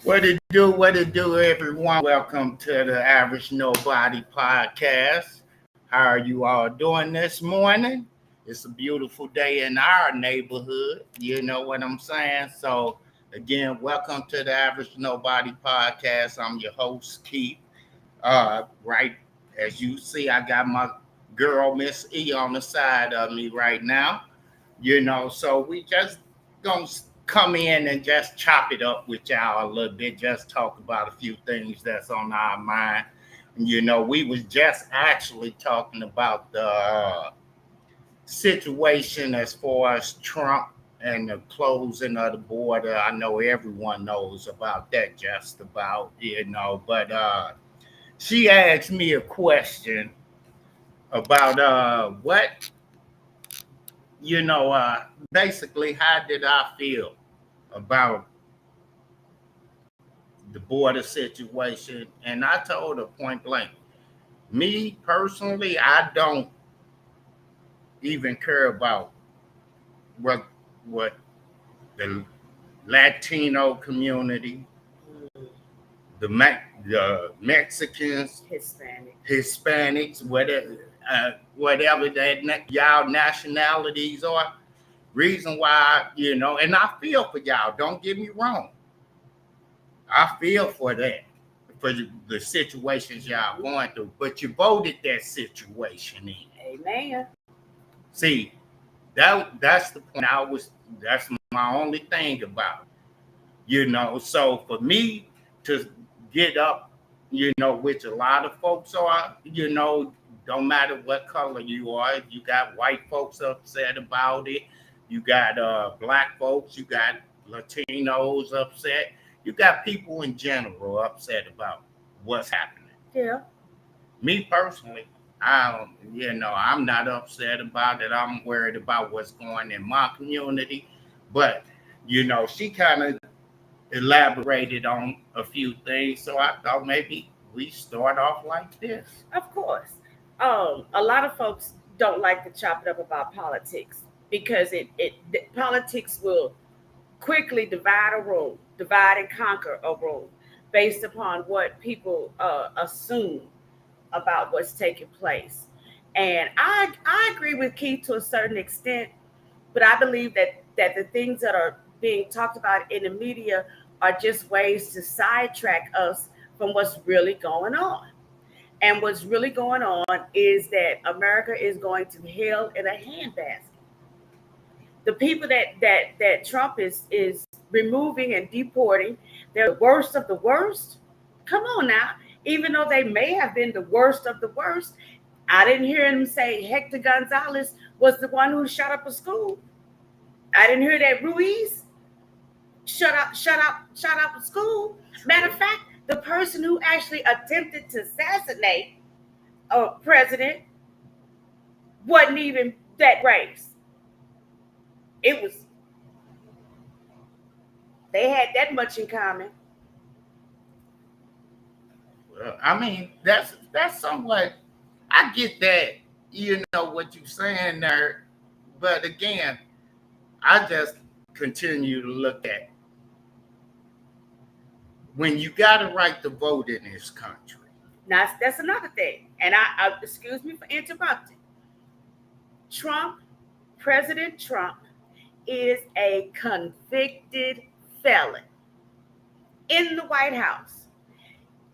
What it do, everyone? Welcome to the Average Nobody podcast. How are you all doing this morning? It's a beautiful day in our neighborhood. You know what I'm saying? So, again, welcome to the Average Nobody podcast. I'm your host, Keith. Right as you see, I got my girl, Miss E, on the side of me right now. So we just gonna come in and just chop it up with y'all a little bit, just talk about a few things that's on our mind. We was just actually talking about the situation as far as Trump and the closing of the border. I know everyone knows about that, just about, but she asked me a question about what basically, how did I feel about the border situation? And I told her point blank, me personally, I don't even care about what what the Latino community, the Mexicans, Hispanics, whatever that y'all nationalities are. Reason why, and I feel for y'all. Don't get me wrong. I feel for that, for the situations y'all going through. But you voted that situation in. Amen. See, that's the point. That's my only thing about it. So for me to get up, which a lot of folks are, don't matter what color you are. You got white folks upset about it. You got black folks. You got Latinos upset. You got people in general upset about what's happening. Yeah. Me personally, I'm not upset about it. I'm worried about what's going in my community. But, she kind of elaborated on a few things. So I thought maybe we start off like this. Of course. A lot of folks don't like to chop it up about politics because politics will quickly divide and conquer a room based upon what people assume about what's taking place. And I agree with Keith to a certain extent, but I believe that the things that are being talked about in the media are just ways to sidetrack us from what's really going on. And what's really going on is that America is going to hell in a handbasket. The people that Trump is removing and deporting, they're the worst of the worst. Come on now. Even though they may have been the worst of the worst, I didn't hear him say Hector Gonzalez was the one who shot up a school. I didn't hear that Ruiz shut up a school. Matter of fact, the person who actually attempted to assassinate a president wasn't even that race. It was, they had that much in common. Well, I mean, that's somewhat, I get that, what you're saying there. But again, I just continue to look at when you got a right to vote in this country. Now that's another thing. And I excuse me for interrupting. President Trump is a convicted felon in the White House.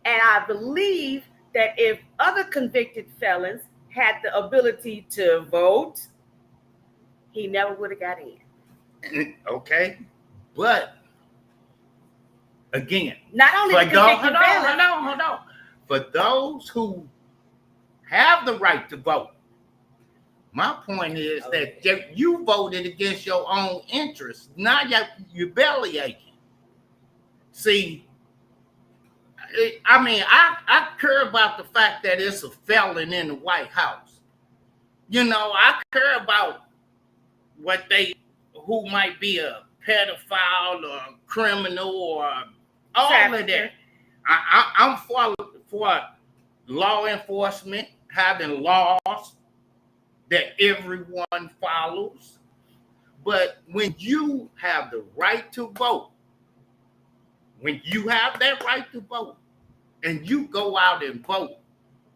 And I believe that if other convicted felons had the ability to vote, he never would have got in. Okay. But again, not only hold on. For those who have the right to vote, my point is that you voted against your own interests. Now you're belly aching. See, I mean, I care about the fact that it's a felon in the White House. I care about who might be a pedophile or a criminal or all of that. I'm for law enforcement having laws that everyone follows. But when you have the right to vote, when you have that right to vote and you go out and vote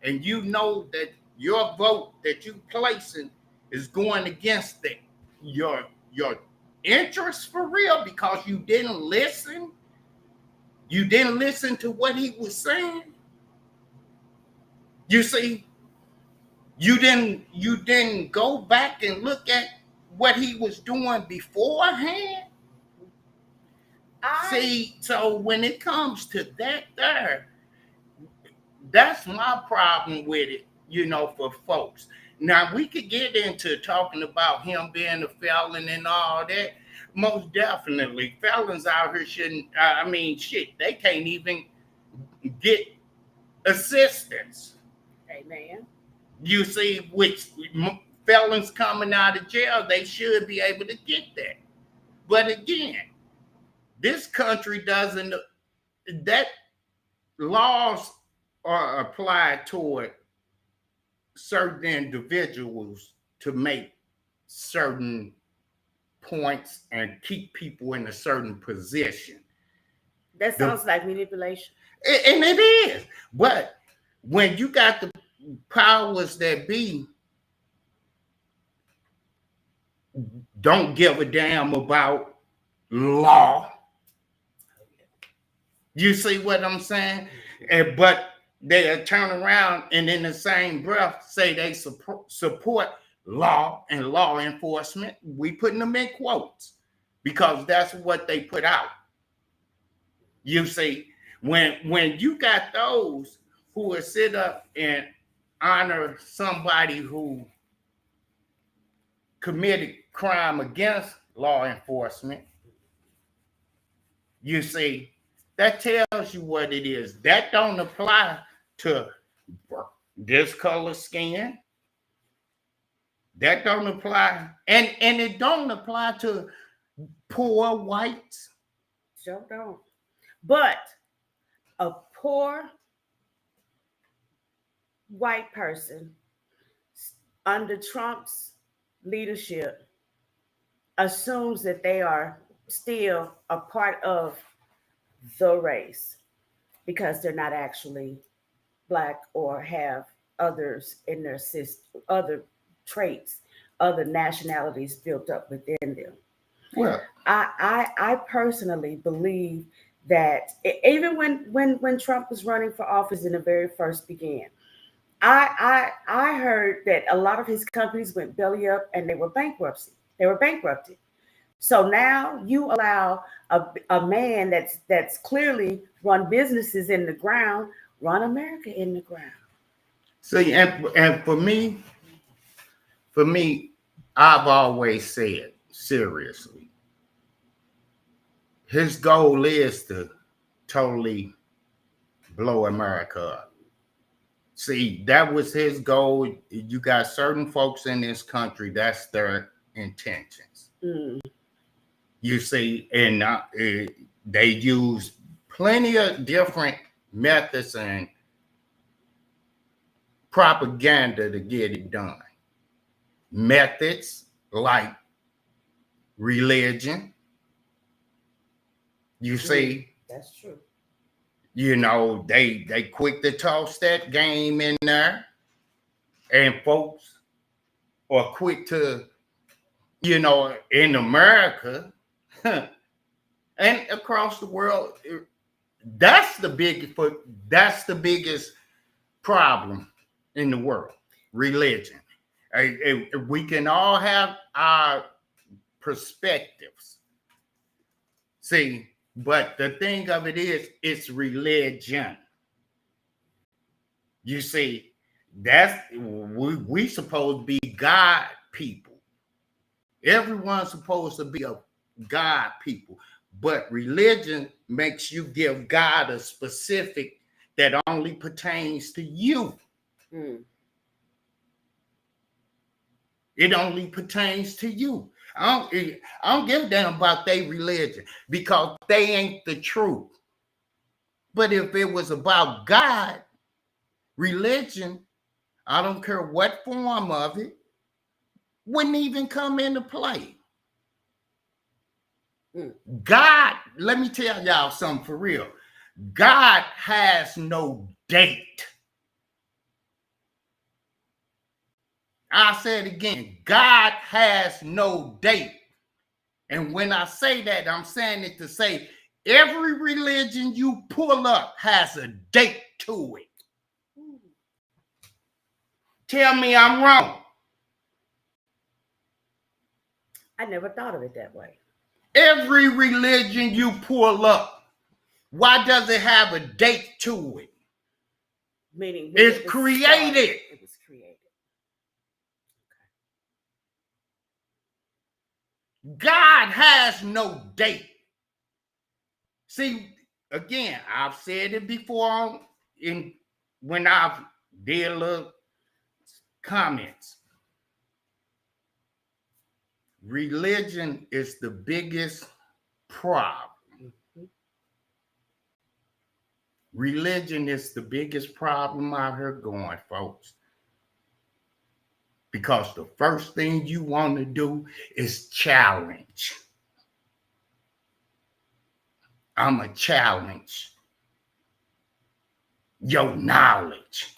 and you know that your vote that you placing is going against your interest for real because you didn't listen to what he was saying. You see, you didn't go back and look at what he was doing beforehand. See, so when it comes to that there, that's my problem with it, for folks. Now, we could get into talking about him being a felon and all that. Most definitely. Felons out here shouldn't, they can't even get assistance. Amen. You see, which felons coming out of jail, they should be able to get that. But again, this country doesn't, that laws are applied toward certain individuals to make certain points and keep people in a certain position. That sounds like manipulation. And it is. But when you got the powers that be, don't give a damn about law. You see what I'm saying? But they turn around and in the same breath say they support law and law enforcement. We putting them in quotes because that's what they put out. You see, when you got those who will sit up and honor somebody who committed crime against law enforcement, you see, that tells you what it is. That don't apply to this color skin. That don't apply. And it don't apply to poor whites. Sure don't. But a poor white person under Trump's leadership assumes that they are still a part of the race because they're not actually Black or have others in their system, other traits, other nationalities built up within them. Well, I personally believe that even when Trump was running for office in the very first began, I heard that a lot of his companies went belly up and they were bankrupted. So now you allow a man that's clearly run businesses in the ground, run America in the ground. See, and for me, I've always said seriously, his goal is to totally blow America up. See, that was his goal. You got certain folks in this country, that's their intentions. Mm. You see, and they use plenty of different methods and propaganda to get it done. Methods like religion. You see, that's true. They quick to toss that game in there, and folks are quick to, in America and across the world, that's the biggest problem in the world, religion. We can all have our perspectives. See, but the thing of it is, it's religion. You see, we supposed to be God people. Everyone's supposed to be a God people. But religion makes you give God a specific that only pertains to you. Mm. It only pertains to you. I don't give a damn about their religion because they ain't the truth. But if it was about God, religion, I don't care what form of it, wouldn't even come into play. God, let me tell y'all something for real. God has no date. I'll say it again. God has no date. And when I say that, I'm saying it to say every religion you pull up has a date to it. Tell me I'm wrong. I never thought of it that way. Every religion you pull up, why does it have a date to it? Meaning it's created. It was created. God has no date. See, again, I've said it before when I've did little comments. Religion is the biggest problem. Religion is the biggest problem out here going, folks. Because the first thing you want to do is challenge. I'm a challenge your knowledge.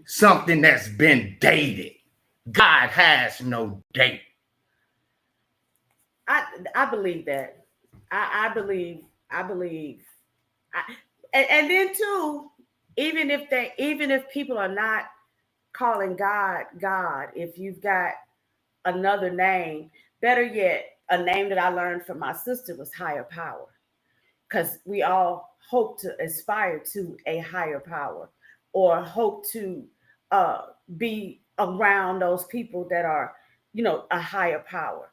Something that's been dated. God has no date. I believe that. I believe. And then too, even if people are not calling God, if you've got another name, better yet, a name that I learned from my sister was higher power. Because we all hope to aspire to a higher power or hope to be around those people that are, a higher power.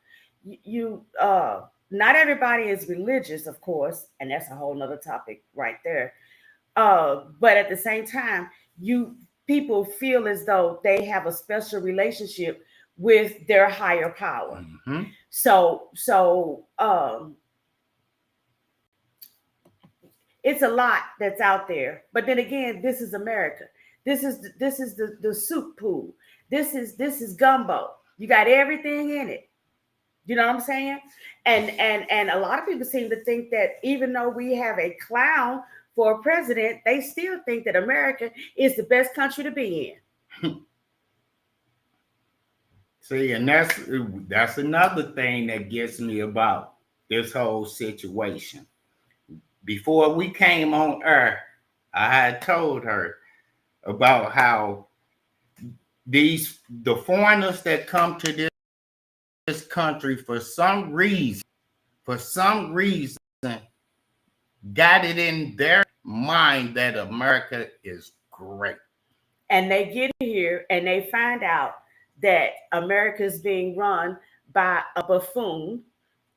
Not everybody is religious, of course, and that's a whole nother topic right there. But at the same time, people feel as though they have a special relationship with their higher power. Mm-hmm. So it's a lot that's out there. But then again, this is America. This is the soup pool. This is gumbo. You got everything in it. You know what I'm saying? And a lot of people seem to think that even though we have a clown for a president, they still think that America is the best country to be in. See, and that's another thing that gets me about this whole situation. Before we came on air, I had told her about how the foreigners that come to this country for some reason, got it in their mind that America is great. And they get here and they find out that America is being run by a buffoon,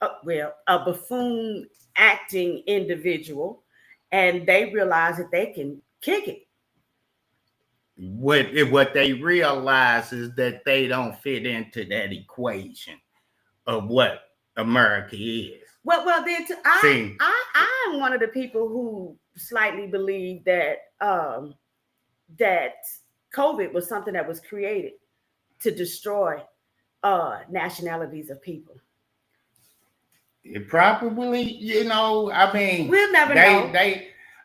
a buffoon acting individual, and they realize that they can kick it. What they realize is that they don't fit into that equation of what America is. Well, then I'm one of the people who slightly believe that that COVID was something that was created to destroy nationalities of people. It probably, I mean, we'll never know.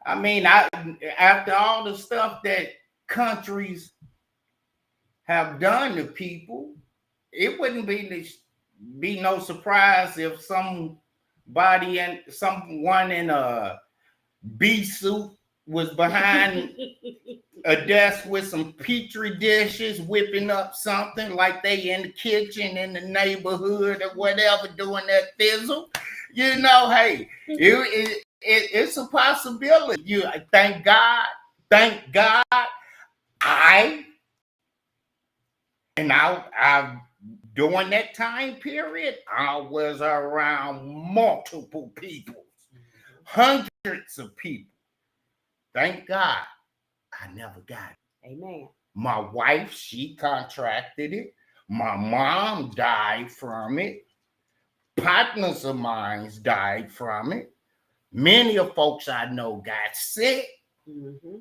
After all the stuff that countries have done to people, it wouldn't be no surprise if someone in a bee suit was behind a desk with some petri dishes, whipping up something like they in the kitchen in the neighborhood or whatever, doing that fizzle. Hey, it's a possibility. Thank God. I during that time period, I was around multiple people, hundreds of people. Thank God, I never got it. Amen. My wife, she contracted it. My mom died from it. Partners of mine died from it. Many of folks I know got sick. Mm-hmm.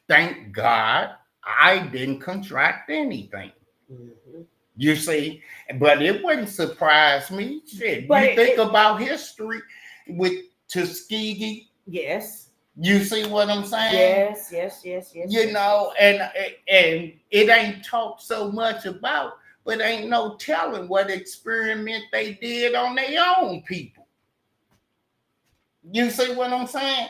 Thank God I didn't contract anything. Mm-hmm. You see, but it wouldn't surprise me. Shit, But you think about history with Tuskegee. Yes. You see what I'm saying? Yes. You know, and it ain't talked so much about, but ain't no telling what experiment they did on their own people. You see what I'm saying?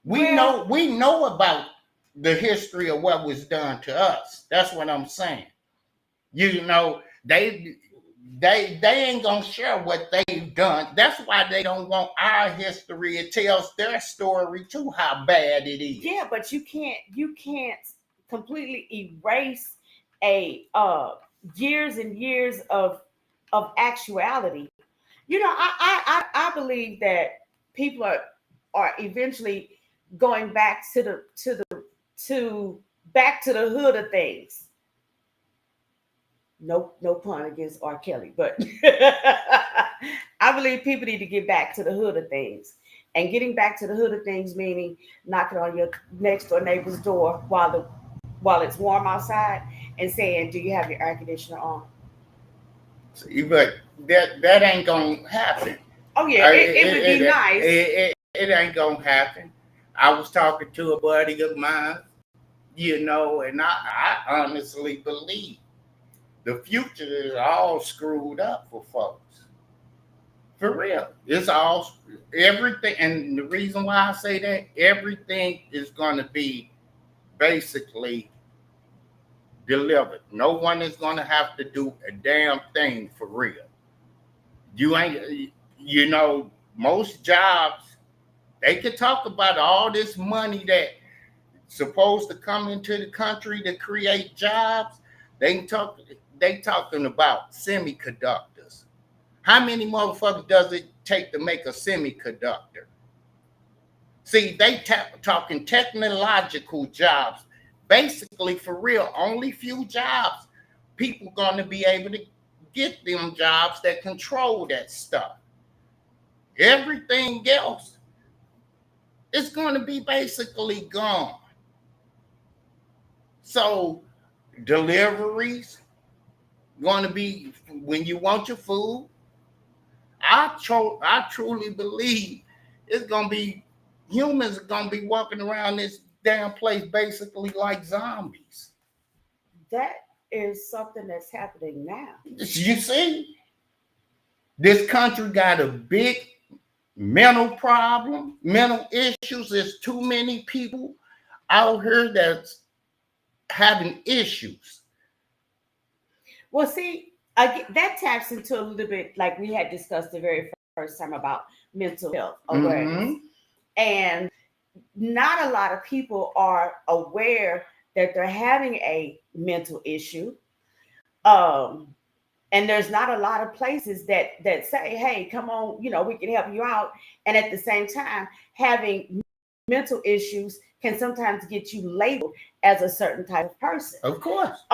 We know about the history of what was done to us. That's what I'm saying. You know, they ain't gonna share what they've done. That's why they don't want our history. It tells their story too, how bad it is. Yeah, but you can't completely erase a years and years of actuality. You know, I believe that people are eventually going back to the hood of things. No pun against R. Kelly, but I believe people need to get back to the hood of things. And getting back to the hood of things meaning knocking on your next door neighbor's door while it's warm outside and saying, "Do you have your air conditioner on?" See, but that ain't gonna happen. Oh yeah, it would be nice. It ain't gonna happen. I was talking to a buddy of mine, you know, and I honestly believe the future is all screwed up for folks. For real. It's all everything, and the reason why I say that, everything is gonna be basically delivered. No one is gonna have to do a damn thing for real. You ain't, you know, most jobs, they could talk about all this money that supposed to come into the country to create jobs. They talking about semiconductors. How many motherfuckers does it take to make a semiconductor? See, they talking technological jobs. Basically, for real, only few jobs people gonna be able to get them jobs that control that stuff. Everything else is going to be basically gone. So deliveries going to be when you want your food. I truly believe it's going to be humans are going to be walking around this damn place basically like zombies. That is something that's happening now. You see, this country got a big mental problem, mental issues. There's too many people out here that's having issues. Well, see, that taps into a little bit like we had discussed the very first time about mental health awareness. Mm-hmm. And not a lot of people are aware that they're having a mental issue. And there's not a lot of places that say, "Hey, come on, you know, we can help you out." And at the same time, having mental issues can sometimes get you labeled as a certain type of person. Of course.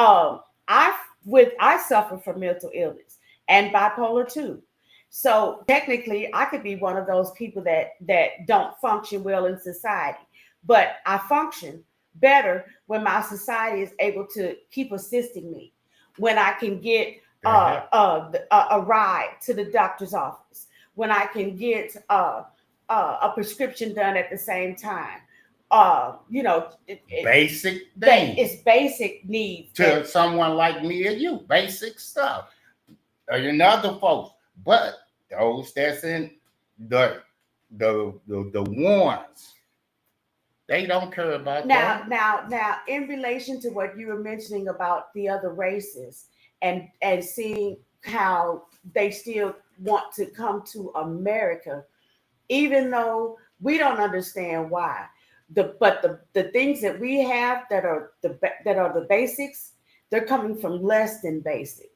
I suffer from mental illness and bipolar too. So technically, I could be one of those people that don't function well in society, but I function better when my society is able to keep assisting me, when I can get a ride to the doctor's office, when I can get a prescription done at the same time. You know, basic things. It's basic needs to someone like me or you. Basic stuff. And other folks, but those that's in the ones, they don't care about that. Now, in relation to what you were mentioning about the other races and seeing how they still want to come to America, even though we don't understand why. But the things that we have that are the basics, they're coming from less than basic.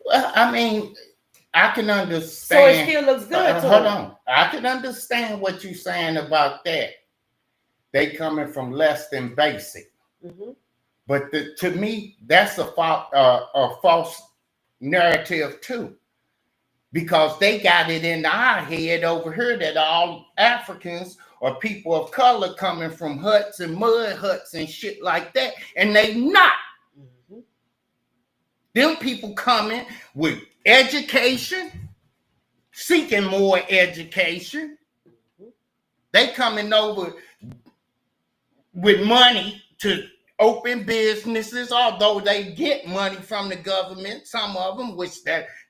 Well, I mean, I can understand. So it still looks good. Hold on, I can understand what you're saying about that. They coming from less than basic. Mm-hmm. But to me, that's a false narrative too, because they got it in our head over here that all Africans or people of color coming from huts and mud huts and shit like that, and they not. Mm-hmm. Them people coming with education, seeking more education. They coming over with money to open businesses, although they get money from the government, some of them, which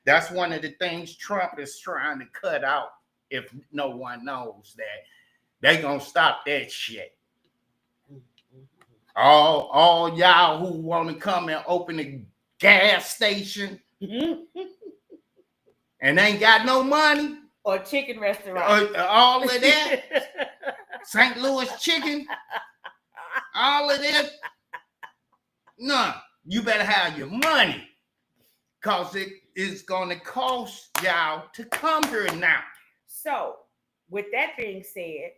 that's one of the things Trump is trying to cut out. If no one knows that, they gonna stop that shit. All y'all who want to come and open a gas station and ain't got no money or chicken restaurant, all of that, St. Louis chicken, all of that. No, you better have your money, because it is going to cost y'all to come here now. So, with that being said,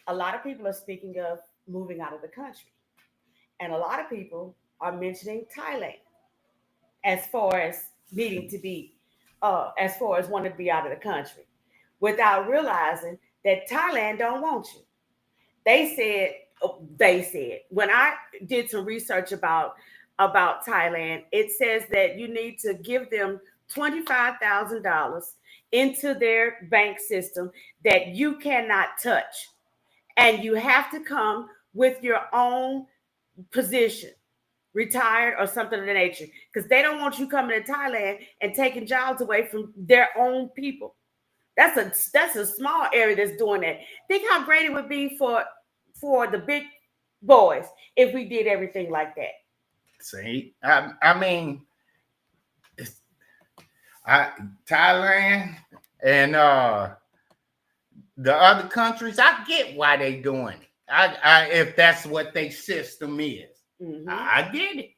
a lot of people are speaking of moving out of the country. And a lot of people are mentioning Thailand as far as needing to be, as far as wanting to be out of the country, without realizing that Thailand don't want you. They said, when I did some research about Thailand, it says that you need to give them $25,000 into their bank system that you cannot touch. And you have to come with your own position, retired or something of the nature, because they don't want you coming to Thailand and taking jobs away from their own people. That's a small area that's doing that. Think how great it would be for the big boys if we did everything like that. See, I mean, Thailand and the other countries, I get why they doing it. I if that's what their system is, I get it.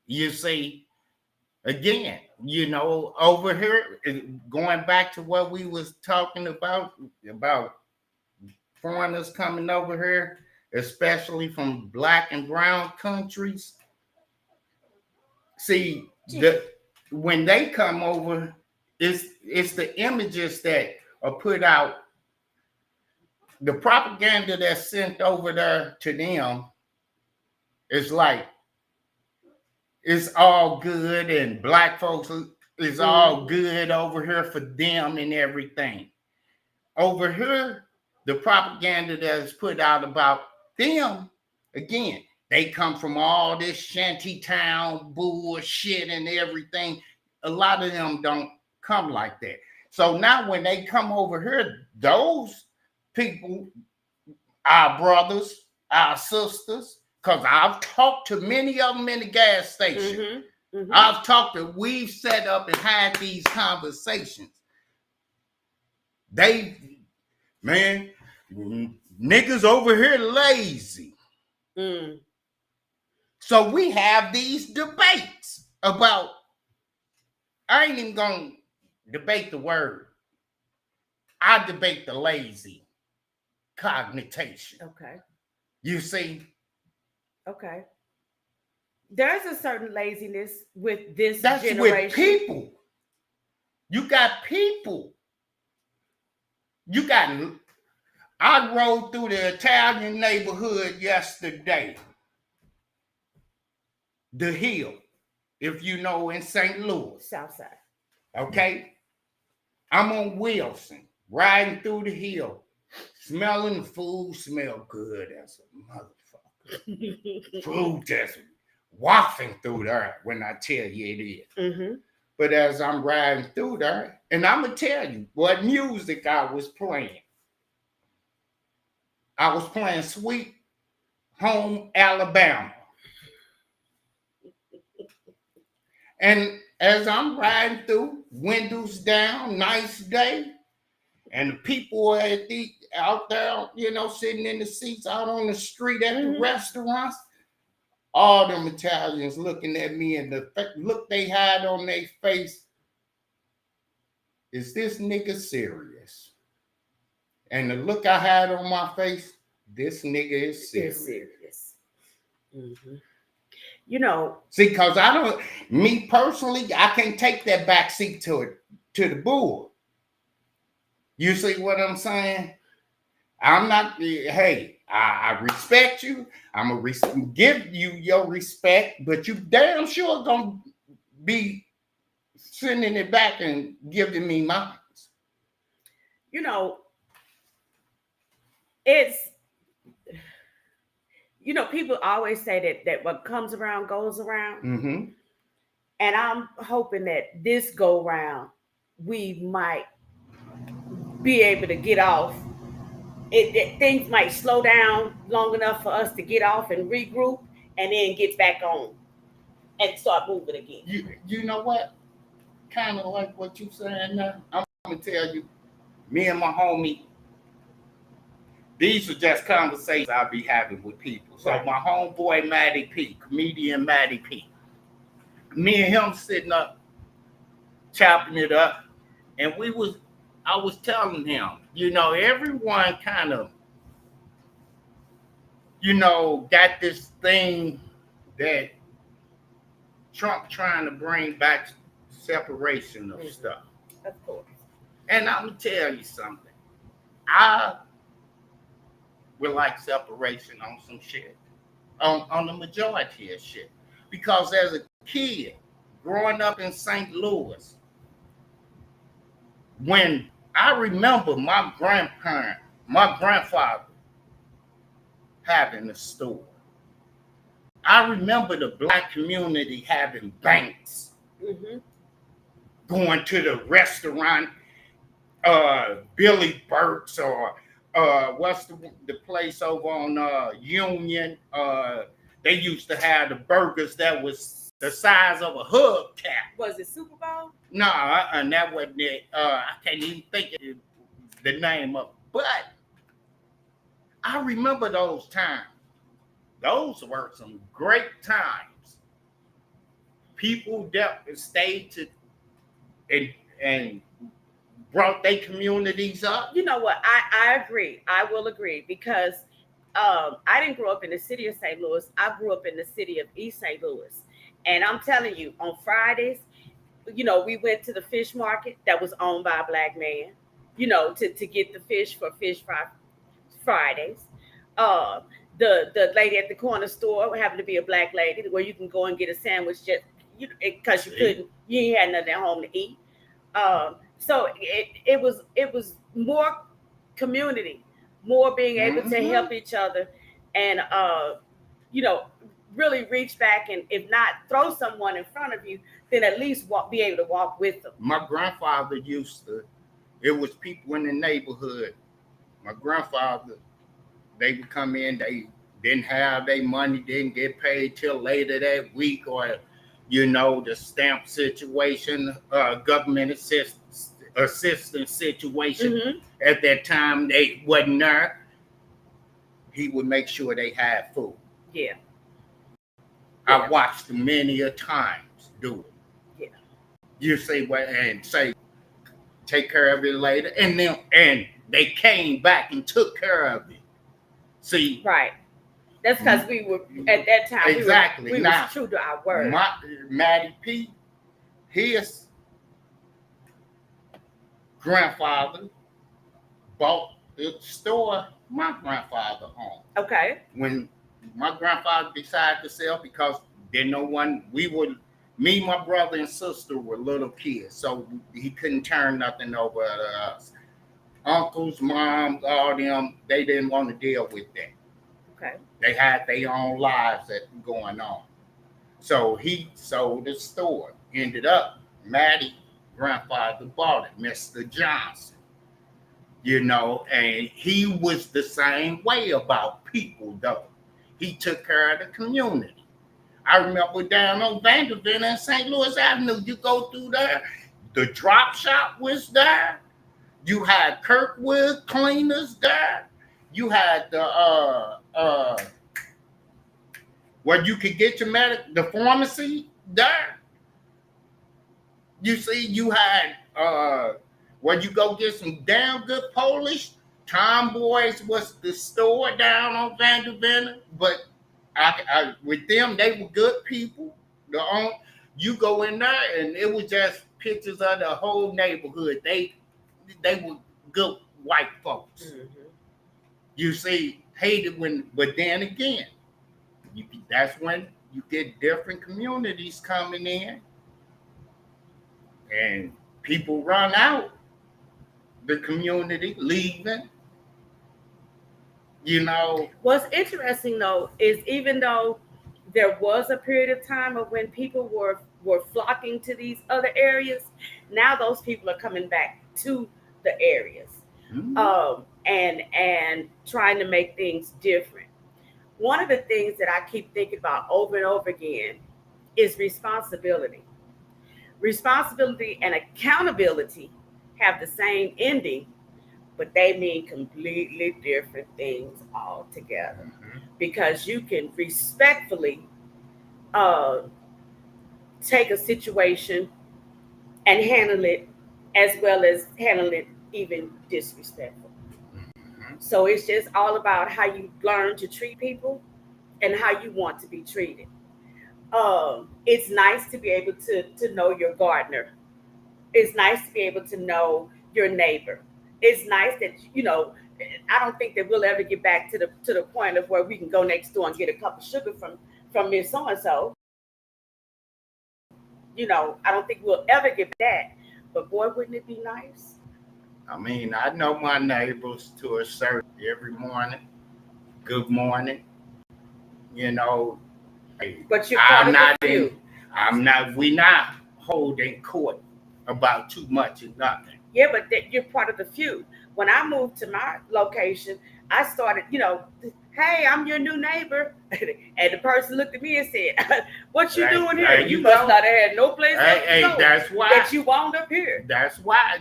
You see, again, over here, going back to what we was talking about foreigners coming over here, especially from black and brown countries. See, when they come over, it's the images that are put out, the propaganda that's sent over there to them is like, it's all good and black folks is all good over here for them and everything. Over here, the propaganda that's put out about them, again, they come from all this shanty town bullshit and everything. A lot of them don't come like that. So now when they come over here, those people, our brothers, our sisters, because I've talked to many of them in the gas station. We've set up and had these conversations. Niggas over here lazy. So we have these debates about, I ain't even gonna debate the word. I debate the lazy cognition. Okay. You see? Okay. There's a certain laziness with this That's generation. With people. You got people. I rode through the Italian neighborhood yesterday. The Hill, if you know, in St. Louis. Southside. Okay? I'm on Wilson, riding through the hill, smelling the food, smell good as a motherfucker. Food just wafting through there when I tell you it is. But as I'm riding through there, and I'm going to tell you what music I was playing. I was playing Sweet Home Alabama. And as I'm riding through, windows down, nice day, and the people out there, sitting in the seats out on the street at the restaurants, all them Italians looking at me, and the look they had on their face, is this nigga serious? And the look I had on my face, this nigga is serious. See, because me personally, I can't take that backseat to the bull. You see what I'm saying? I'm not, hey, I respect you. I'm going to give you your respect, but you damn sure going to be sending it back and giving me mine. You know, it's people always say that what comes around goes around. Mm-hmm. And I'm hoping that this go round we might be able to get off. Things might slow down long enough for us to get off and regroup and then get back on and start moving again. You know what? Kind of like what you saying now. I'm gonna tell you, me and my homie, these are just conversations I'll be having with people. So Right. my homeboy Matty P, comedian Matty P, me and him sitting up, chopping it up, and I was telling him, everyone kind of, got this thing that Trump trying to bring back separation of stuff. Of course. And I'm gonna tell you something. I would like separation on some shit. On the majority of shit. Because as a kid, growing up in St. Louis, when I remember my grandfather having a store. I remember the black community having banks, Mm-hmm. going to the restaurant, Billy Burke's, or what's the place over on Union? They used to have the burgers that was the size of a hubcap. Was it Super Bowl? No, and that wasn't it. I can't even think of the name of it. But I remember those times. Those were some great times. People that stayed to and brought their communities up. You know what? I agree. I will agree because I didn't grow up in the city of St. Louis. I grew up in the city of East St. Louis. And I'm telling you, on Fridays, we went to the fish market that was owned by a black man, to get the fish for Fish Fry Fridays. The lady at the corner store happened to be a black lady where you can go and get a sandwich just because you ain't had nothing at home to eat. So it was more community, more being able to help each other, and really reach back and if not throw someone in front of you, then at least be able to walk with them. My grandfather it was people in the neighborhood. My grandfather, they would come in, they didn't have their money, didn't get paid till later that week, or the stamp situation, government assistance situation. Mm-hmm. At that time they wasn't there. He would make sure they had food. Yeah. I watched them many a times do it. Yeah. You say what and say, take care of it later, and they came back and took care of it. See, right. That's because we were at that time. Exactly. We were true to our word. Matty P, his grandfather bought the store my grandfather owned. Okay. When my grandfather decided to sell, because then me, my brother and sister were little kids, so he couldn't turn nothing over to us. Uncles, moms, all them, they didn't want to deal with that. Okay. They had their own lives that were going on. So he sold the store. Ended up, Matty grandfather bought it, Mr. Johnson. And he was the same way about people, though. He took care of the community. I remember down on Vanderbilt and St. Louis Avenue, you go through there, the drop shop was there. You had Kirkwood Cleaners there. You had the where you could get your the pharmacy there. You see, you had where you go get some damn good Polish. Tomboys was the store down on Vanderbilt, but I with them, they were good people. You go in there and it was just pictures of the whole neighborhood. They were good white folks. Mm-hmm. You see, hated but then again, that's when you get different communities coming in. and people run out the community, leaving. You know, What's interesting though is even though there was a period of time of when people were flocking to these other areas, now those people are coming back to the areas, and trying to make things different. One of the things that I keep thinking about over and over again is responsibility. Responsibility and accountability have the same ending, but they mean completely different things altogether. Because you can respectfully uh, take a situation and handle it as well as handle it even disrespectful. So it's just all about how you learn to treat people and how you want to be treated. It's nice to be able to know your gardener. It's nice to be able to know your neighbor. It's nice that I don't think that we'll ever get back to the point of where we can go next door and get a cup of sugar from Miss So and So. I don't think we'll ever get that. But boy, wouldn't it be nice? I mean, I know my neighbors to a certain every morning. Good morning. You know, But you're part I'm of not the few. we not holding court about too much and nothing. Yeah, but you're part of the few. When I moved to my location, I started, hey, I'm your new neighbor. And the person looked at me and said, what you doing here? You must not have had no place else to go. That's why that you wound up here. That's why,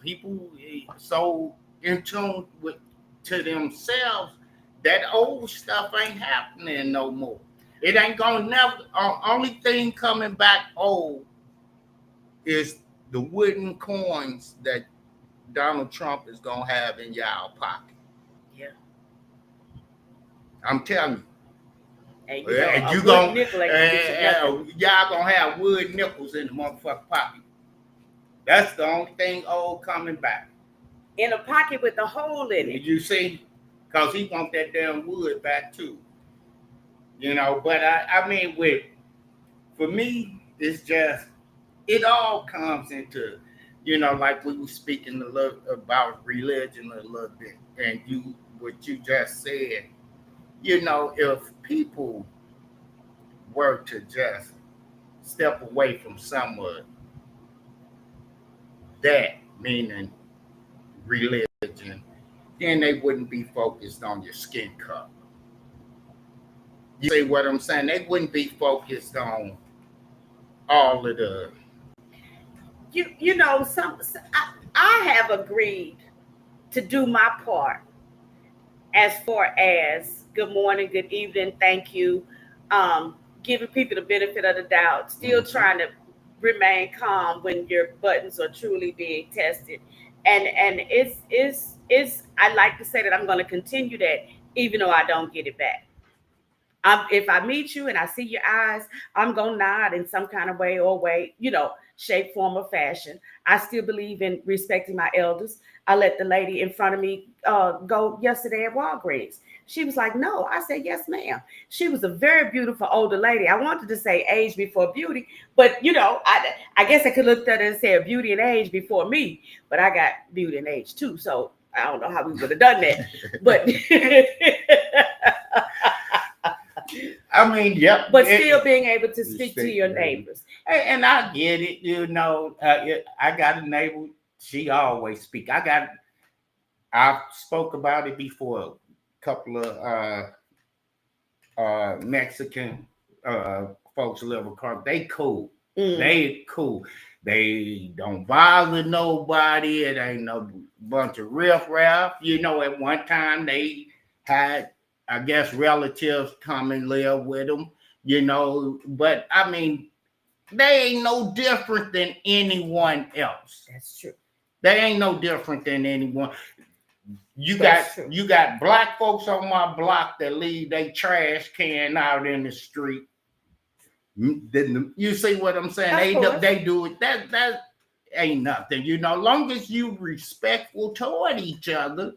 people so in tune to themselves that old stuff ain't happening no more. It ain't gonna never. Only thing coming back old is the wooden coins that Donald Trump is gonna have in y'all pocket. Yeah, I'm telling you. And you gonna y'all gonna have wood nickels in the motherfucking pocket. That's the only thing old coming back. In a pocket with a hole in it. Did you see? Because he want that damn wood back too. But I mean, for me, it's just, it all comes into, like we were speaking a little about religion a little bit, and what you just said, if people were to just step away from some of that, meaning religion, then they wouldn't be focused on your skin color. You see what I'm saying? They wouldn't be focused on all of the. I have agreed to do my part as far as good morning, good evening, thank you, giving people the benefit of the doubt, still trying to remain calm when your buttons are truly being tested. And it's I like to say that I'm going to continue that even though I don't get it back. If I meet you and I see your eyes, I'm going to nod in some kind of way or way, shape, form, or fashion. I still believe in respecting my elders. I let the lady in front of me go yesterday at Walgreens. She was like, no. I said, yes, ma'am. She was a very beautiful older lady. I wanted to say age before beauty, but, I guess I could look at her and say beauty and age before me, but I got beauty and age too. So I don't know how we would have done that. But I mean, yep. But still being able to speak to your neighbors. And I get it, I got a neighbor, she always speak. I spoke about it before. A couple of Mexican folks live across. They cool. They cool. They don't bother nobody. It ain't no bunch of riffraff. At one time they had, I guess, relatives come and live with them, but I mean, they ain't no different than anyone else. That's true. They ain't no different than anyone. You got black folks on my block that leave their trash can out in the street. You see what I'm saying? They do it. That ain't nothing. Long as you respectful toward each other,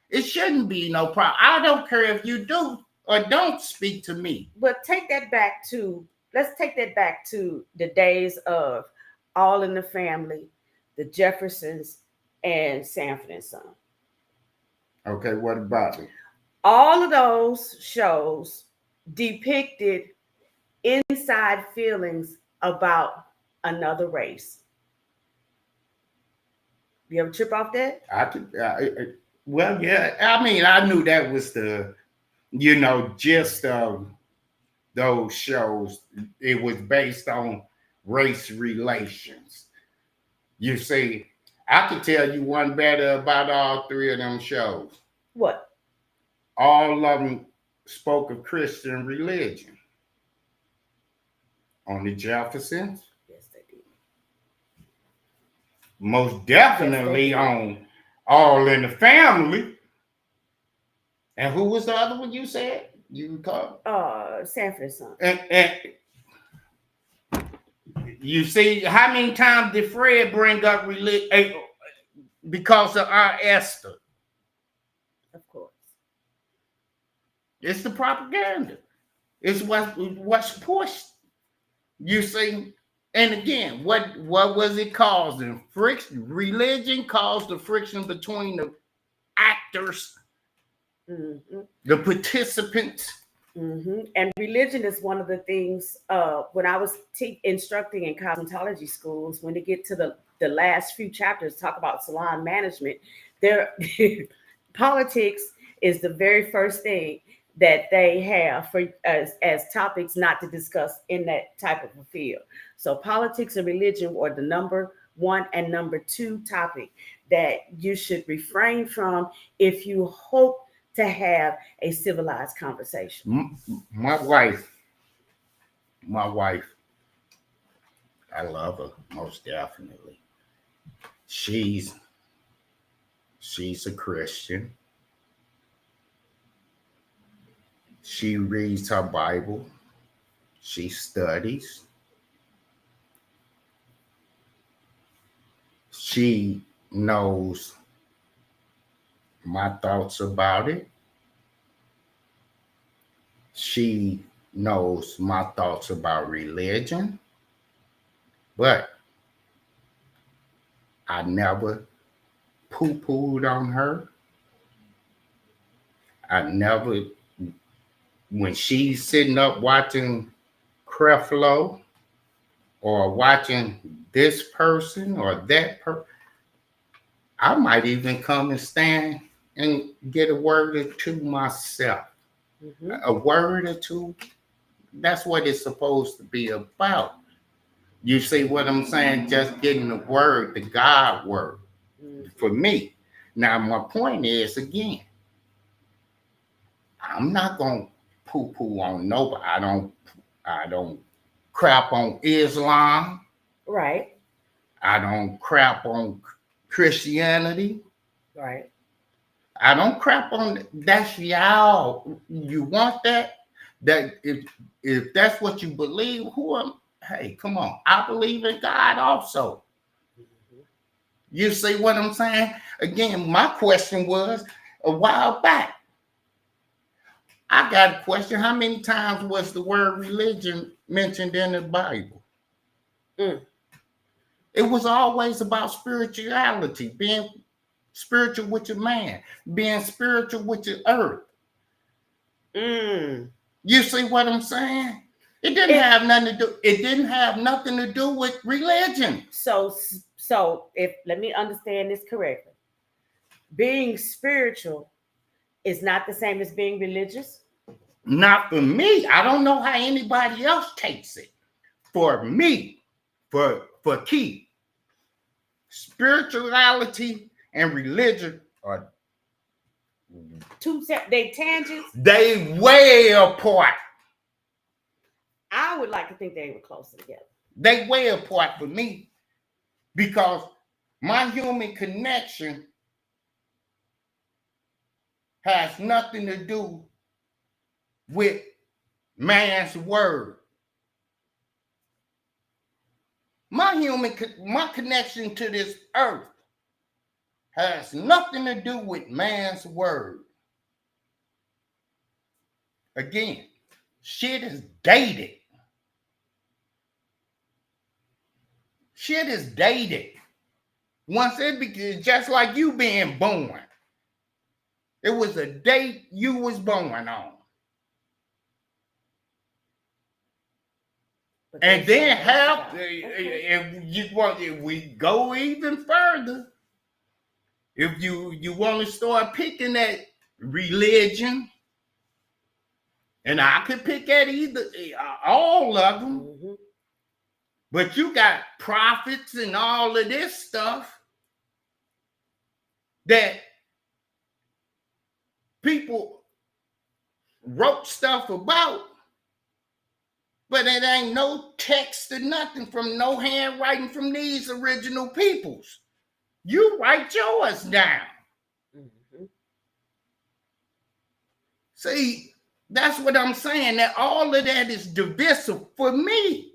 it shouldn't be no problem. I don't care if you do or don't speak to me. But let's take that back to the days of All in the Family, The Jeffersons, and Sanford and Son. Okay, what about it? All of those shows depicted inside feelings about another race. You ever trip off that? Well, yeah. I mean, I knew that was the, gist of those shows. It was based on race relations. You see, I could tell you one better about all three of them shows. What? All of them spoke of Christian religion. On the Jeffersons, Yes, they did. most definitely Yes, on All in the Family. And who was the other one you said? You recall? Sanford and Son. And you see, how many times did Fred bring up religion because of our Esther? Of course. It's the propaganda. It's what's pushed. You see, and again, what was it causing? Friction. Religion caused the friction between the actors, the participants. And religion is one of the things. When I was instructing in cosmetology schools, when they get to the last few chapters, talk about salon management. There, politics is the very first thing that they have for as topics not to discuss in that type of a field. So politics and religion are the number one and number two topic that you should refrain from if you hope to have a civilized conversation. My wife, I love her most definitely. She's a Christian. She reads her Bible. She studies. She knows my thoughts about it. She knows my thoughts about religion. But I never poo-pooed on her. I never, when she's sitting up watching Creflo or watching this person or that person, I might even come and stand and get a word or two myself. A word or two, that's what it's supposed to be about. You see what I'm saying? Just getting the word, the God word, for me. Now, my point is, again, I'm not going to poo-poo on nobody. I don't crap on Islam. Right. I don't crap on Christianity. Right. I don't crap on that's y'all. You want that? That if that's what you believe, hey, come on. I believe in God also. You see what I'm saying? Again, my question was a while back. I got a question. How many times was the word religion mentioned in the Bible? It was always about spirituality, being spiritual with your man, being spiritual with your earth. You see what I'm saying? It didn't have nothing to do with religion. So if let me understand this correctly. Being spiritual is not the same as being religious? Not for me. I don't know how anybody else takes it. For me, for Keith, spirituality and religion are they tangents? They way apart. I would like to think they were closer together. They way apart for me because my human connection has nothing to do with man's word. My connection to this earth has nothing to do with man's word. Again, shit is dated. Shit is dated. Once it begins, just like you being born. It was a date you was born on. And then if we go even further, if you want to start picking at religion, and I could pick at either all of them, Mm-hmm. but you got prophets and all of this stuff that people wrote stuff about, but it ain't no text or nothing from no handwriting from these original peoples. You write yours down. Mm-hmm. See, that's what I'm saying, that all of that is divisive for me.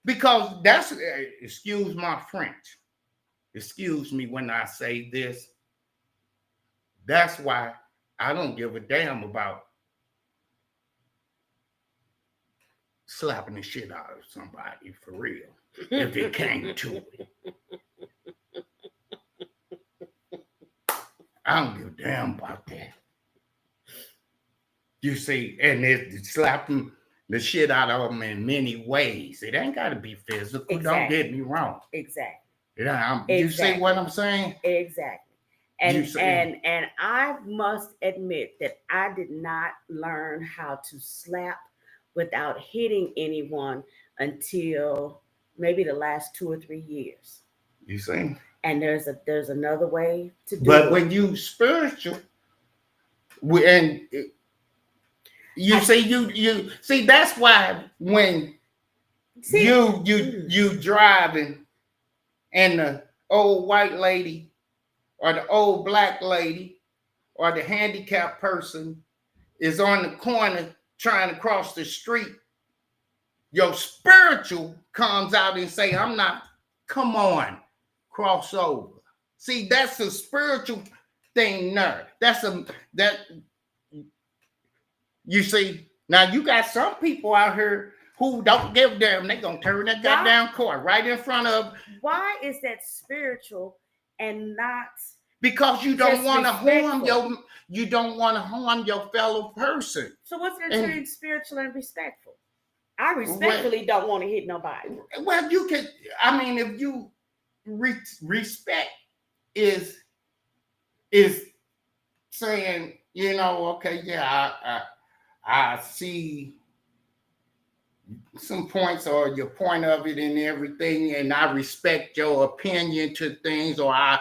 Because that's, excuse my French, excuse me when I say this, that's why I don't give a damn about slapping the shit out of somebody for real, if it came to it. I don't give a damn about that. You see, and it slapping the shit out of them in many ways. It ain't got to be physical. Exactly. Don't get me wrong. Exactly. You see what I'm saying? Exactly. And I must admit that I did not learn how to slap without hitting anyone until maybe the last 2 or 3 years. You see? And there's another way to do it. But when you spiritual, and you see, that's why when you driving and the old white lady or the old black lady or the handicapped person is on the corner trying to cross the street, your spiritual comes out and say, I'm not, come on, cross over. See, that's a spiritual thing there. You see, now you got some people out here who don't give a damn. They gonna turn that goddamn car right in front of. Why is that spiritual and not? Because you don't want to harm your fellow person. So what's the difference between spiritual and respectful? I respectfully don't want to hit nobody. Well, you can. I mean, if you respect is saying, okay, yeah, I see some points or your point of it and everything, and I respect your opinion to things, or I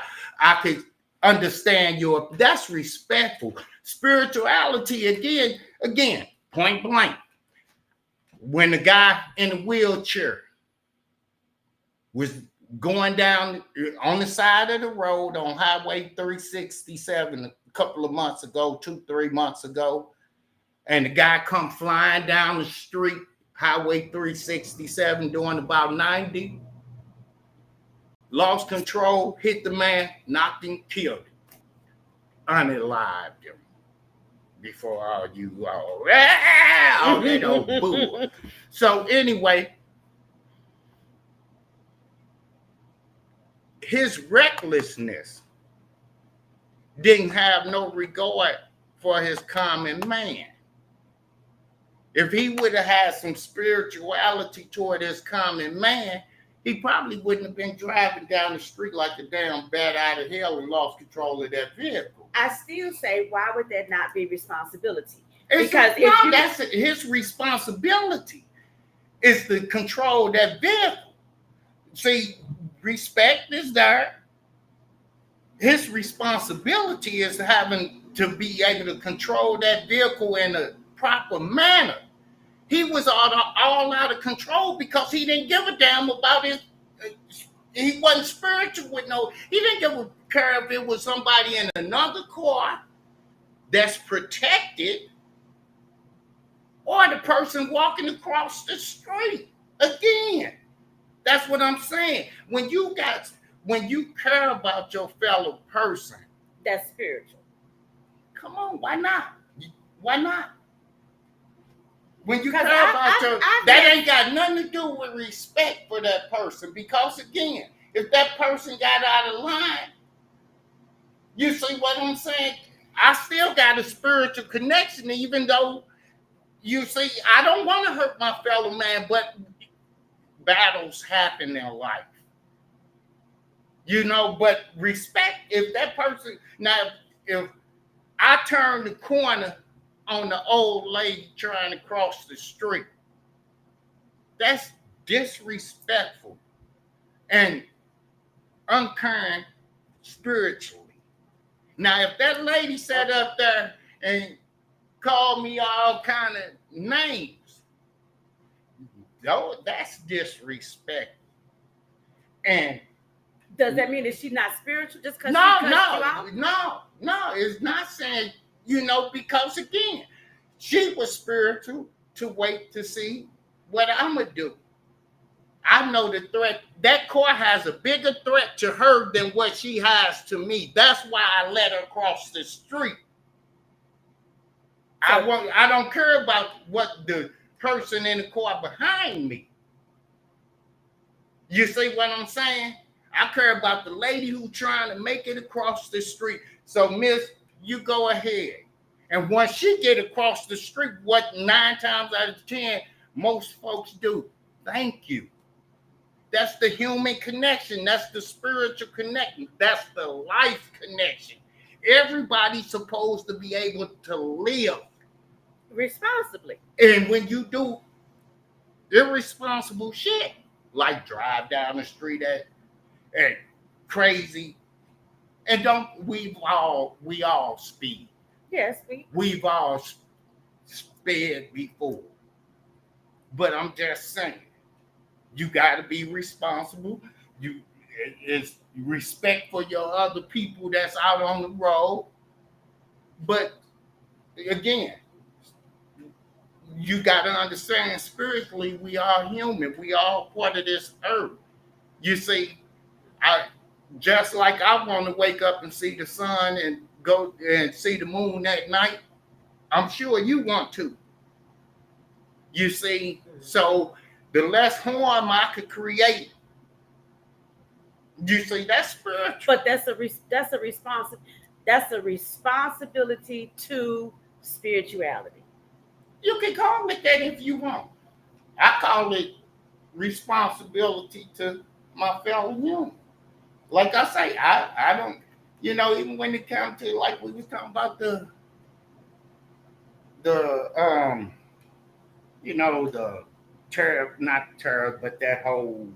could understand that's respectful. Spirituality, again, point blank. When the guy in the wheelchair was going down on the side of the road on Highway 367 a couple of months ago, 2-3 months ago, and the guy come flying down the street, Highway 367, doing about 90, lost control, hit the man, knocked him, killed him, unalived him. Before all that old boo. So anyway, his recklessness didn't have no regard for his common man. If he would have had some spirituality toward his common man, he probably wouldn't have been driving down the street like a damn bat out of hell and lost control of that vehicle. I still say, why would that not be responsibility? That's his responsibility, is to control that vehicle. See, respect is there. His responsibility is having to be able to control that vehicle in a proper manner. He was all out of control because he didn't give a damn about his. He wasn't spiritual with he didn't give a care if it was somebody in another car that's protected or the person walking across the street. Again, that's what I'm saying. When you care about your fellow person, that's spiritual. Come on, why not? Why not? When you 'Cause care about I that ain't got nothing to do with respect for that person. Because again, if that person got out of line, you see what I'm saying? I still got a spiritual connection, even though you see, I don't want to hurt my fellow man, but battles happen in life. But respect, if that person, now, if I turn the corner on the old lady trying to cross the street, that's disrespectful and unkind spiritually. Now, if that lady sat up there and called me all kind of names, that's disrespect. And does that mean that she's not spiritual just because she no, cussed you out? no, it's not saying, because again, she was spiritual to wait to see what I'm gonna do. I know the threat. That car has a bigger threat to her than what she has to me. That's why I let her cross the street. I don't care about what the person in the car behind me. You see what I'm saying? I care about the lady who trying to make it across the street. So, miss, you go ahead. And once she get across the street, what 9 times out of 10 most folks do? Thank you. That's the human connection. That's the spiritual connection. That's the life connection. Everybody's supposed to be able to live responsibly. And when you do irresponsible shit, like drive down the street at crazy, and we all speed. Yes, we've all sped before. But I'm just saying, you got to be responsible. It's respect for your other people that's out on the road. But again, you got to understand, spiritually, we are human. We all part of this earth. You see, just like I want to wake up and see the sun and go and see the moon at night, I'm sure you want to. You see, so the less harm I could create, you see, that's spiritual. But that's a responsibility to spirituality. You can call it that if you want. I call it responsibility to my fellow human. Like I say, I don't, even when it comes to, like we was talking about the terror, not terror, but that whole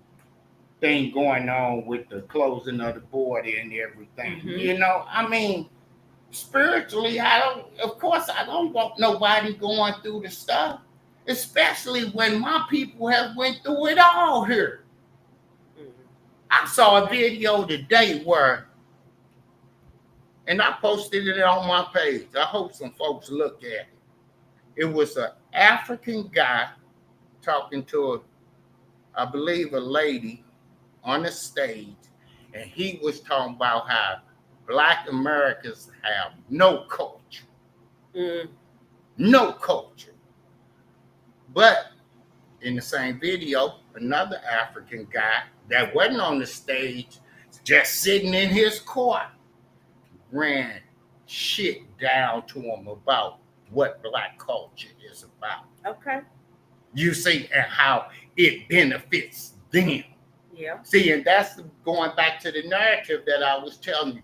thing going on with the closing of the border and everything. Mm-hmm. Spiritually, I don't want nobody going through the stuff, especially when my people have went through it all here. Mm-hmm. I saw a video today and I posted it on my page. I hope some folks look at it. It was an African guy talking to I believe a lady on the stage, and he was talking about how Black Americans have no culture. No culture. But in the same video, another African guy that wasn't on the stage, just sitting in his car, ran shit down to him about what Black culture is about. Okay. You see, and how it benefits them. Yeah. See, and that's going back to the narrative that I was telling you.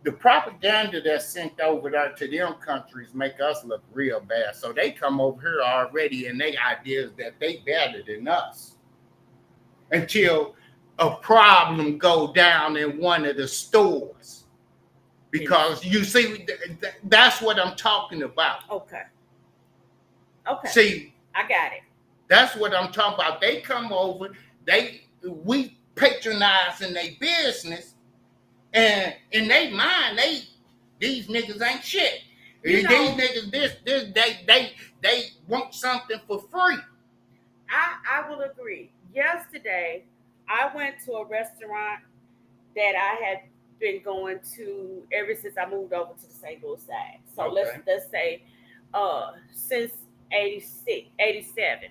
The propaganda that's sent over there to them countries make us look real bad. So they come over here already and they ideas that they better than us. Until a problem go down in one of the stores. Because you see, that's what I'm talking about. Okay. See, I got it. That's what I'm talking about. They come over, we patronize in their business, and in their mind, these niggas ain't shit. These niggas, they want something for free. I will agree. Yesterday, I went to a restaurant that I had been going to ever since I moved over to the St. Louis side. So okay. let's say since 1987.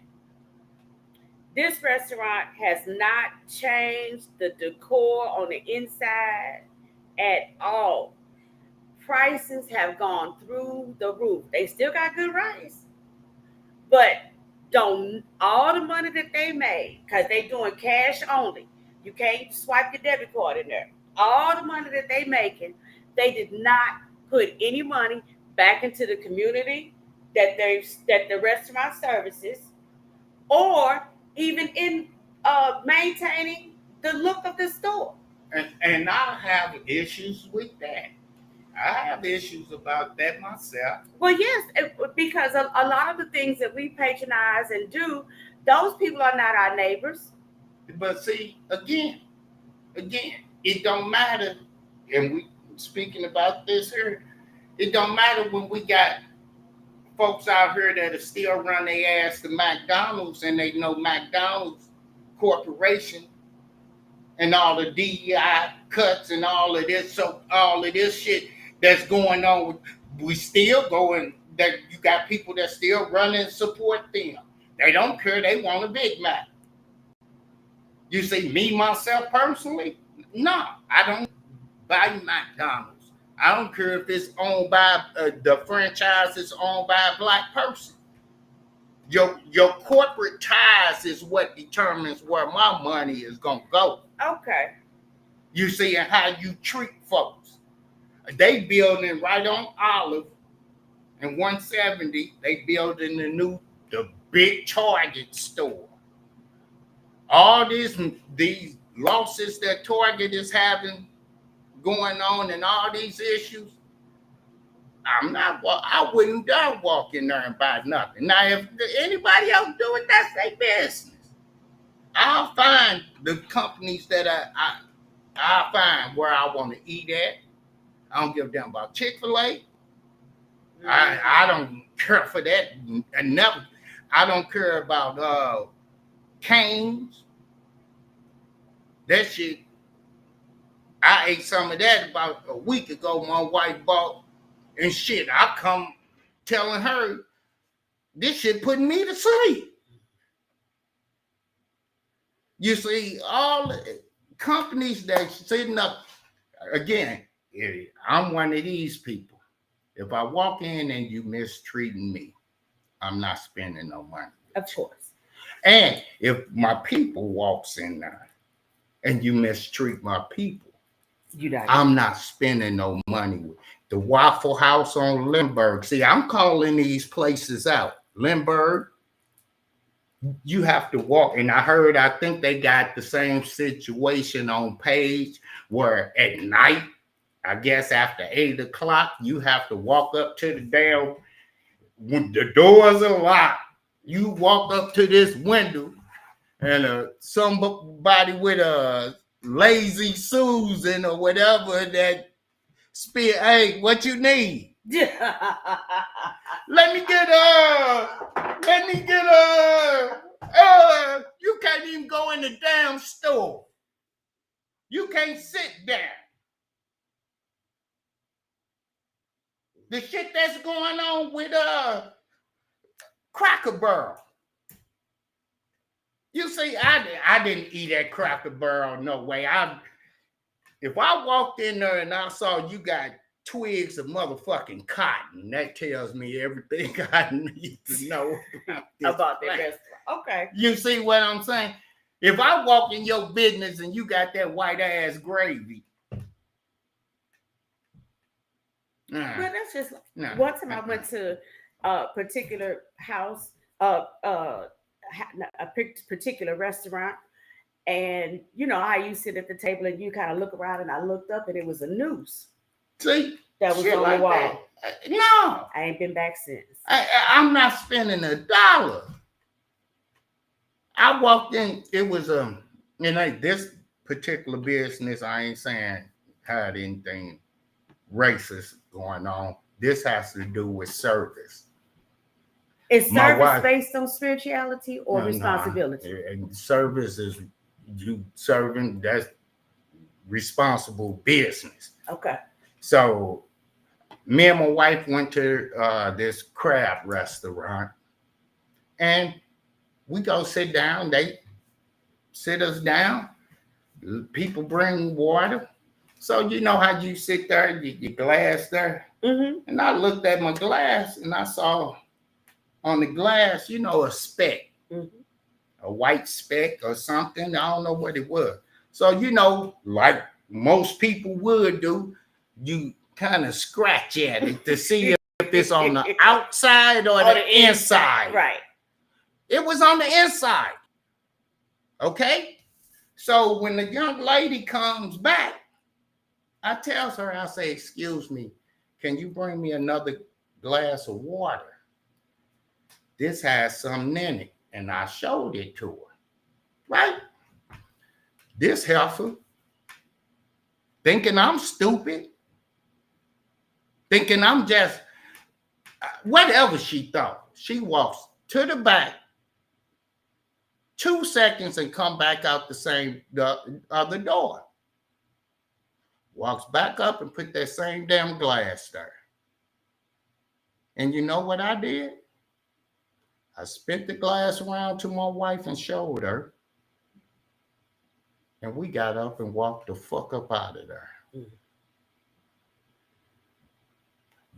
This restaurant has not changed the decor on the inside at all. Prices have gone through the roof. They still got good rice, but don't all the money that they made, because they doing cash only. You can't swipe your debit card in there. All the money that they making, they did not put any money back into the community that the restaurant services, or even in maintaining the look of the store. And I have issues with that. I have issues about that myself. Well, yes, because a lot of the things that we patronize and do, those people are not our neighbors. But see, again, it don't matter. And we speaking about this here, it don't matter when we got folks out here that are still run their ass to McDonald's and they know McDonald's Corporation and all the DEI cuts and all of this, so all of this shit that's going on, we still going, that you got people that still run and support them. They don't care, they want a Big Mac. You see, me, myself, personally, no, I don't buy McDonald's. I don't care if it's owned by, the franchise is owned by a black person. Your corporate ties is what determines where my money is going to go. Okay. You see, and how you treat folks. They building right on Olive and 170, they building the big Target store. All these losses that Target is having going on and all these issues, I wouldn't dare walk in there and buy nothing. Now, if anybody else do it, that's their business. I'll find the companies that I'll find where I want to eat at. I don't give a damn about Chick-fil-A. I don't care for that. I don't care about Cane's. That shit, I ate some of that about a week ago. My wife bought and shit. I come telling her this shit putting me to sleep. You see, all companies that sitting up, again, I'm one of these people. If I walk in and you mistreating me, I'm not spending no money. Of course. And if my people walks in there and you mistreat my people, I'm not spending no money. The Waffle House on Lindbergh. See, I'm calling these places out. Lindbergh, you have to walk. And I think they got the same situation on Page, where at night, I guess after 8 o'clock, you have to walk up to the damn, when the doors are locked. You walk up to this window and somebody with a Lazy Susan or whatever that spit, hey, what you need? Let me get you can't even go in the damn store. You can't sit down. The shit that's going on with Cracker Barrel. You see, I didn't eat at Cracker Barrel, no way. If I walked in there and I saw you got twigs of motherfucking cotton, that tells me everything I need to know about the restaurant. Okay. You see what I'm saying? If I walk in your business and you got that white ass gravy. Well, that's just one time I went to a particular house, a particular restaurant, and you know how you sit at the table and you kind of look around, and I looked up and it was a noose. See, that was on the wall. No, I ain't been back since. I'm not spending $1. I walked in. It was this particular business. I ain't saying had anything racist going on. This has to do with service. Is service based on spirituality or responsibility? And service is you serving. That's responsible business. Okay. So me and my wife went to this crab restaurant, And we go sit down. They sit us down. People bring water. So you know how you sit there, your glass there. Mm-hmm. And I looked at my glass and I saw on the glass, a speck, Mm-hmm. a white speck or something. I don't know what it was. So, like most people would do, you kind of scratch at it to see if it's on the outside or the inside. Right. It was on the inside. Okay? So when the young lady comes back, I tells her, I say, excuse me, can you bring me another glass of water? This has something in it. And I showed it to her. Right? This heifer, thinking I'm stupid, thinking I'm just, whatever she thought. She walks to the back, 2 seconds and come back out the other door. Walks back up and put that same damn glass there. And you know what I did? I spent the glass around to my wife and showed her. And we got up and walked the fuck up out of there.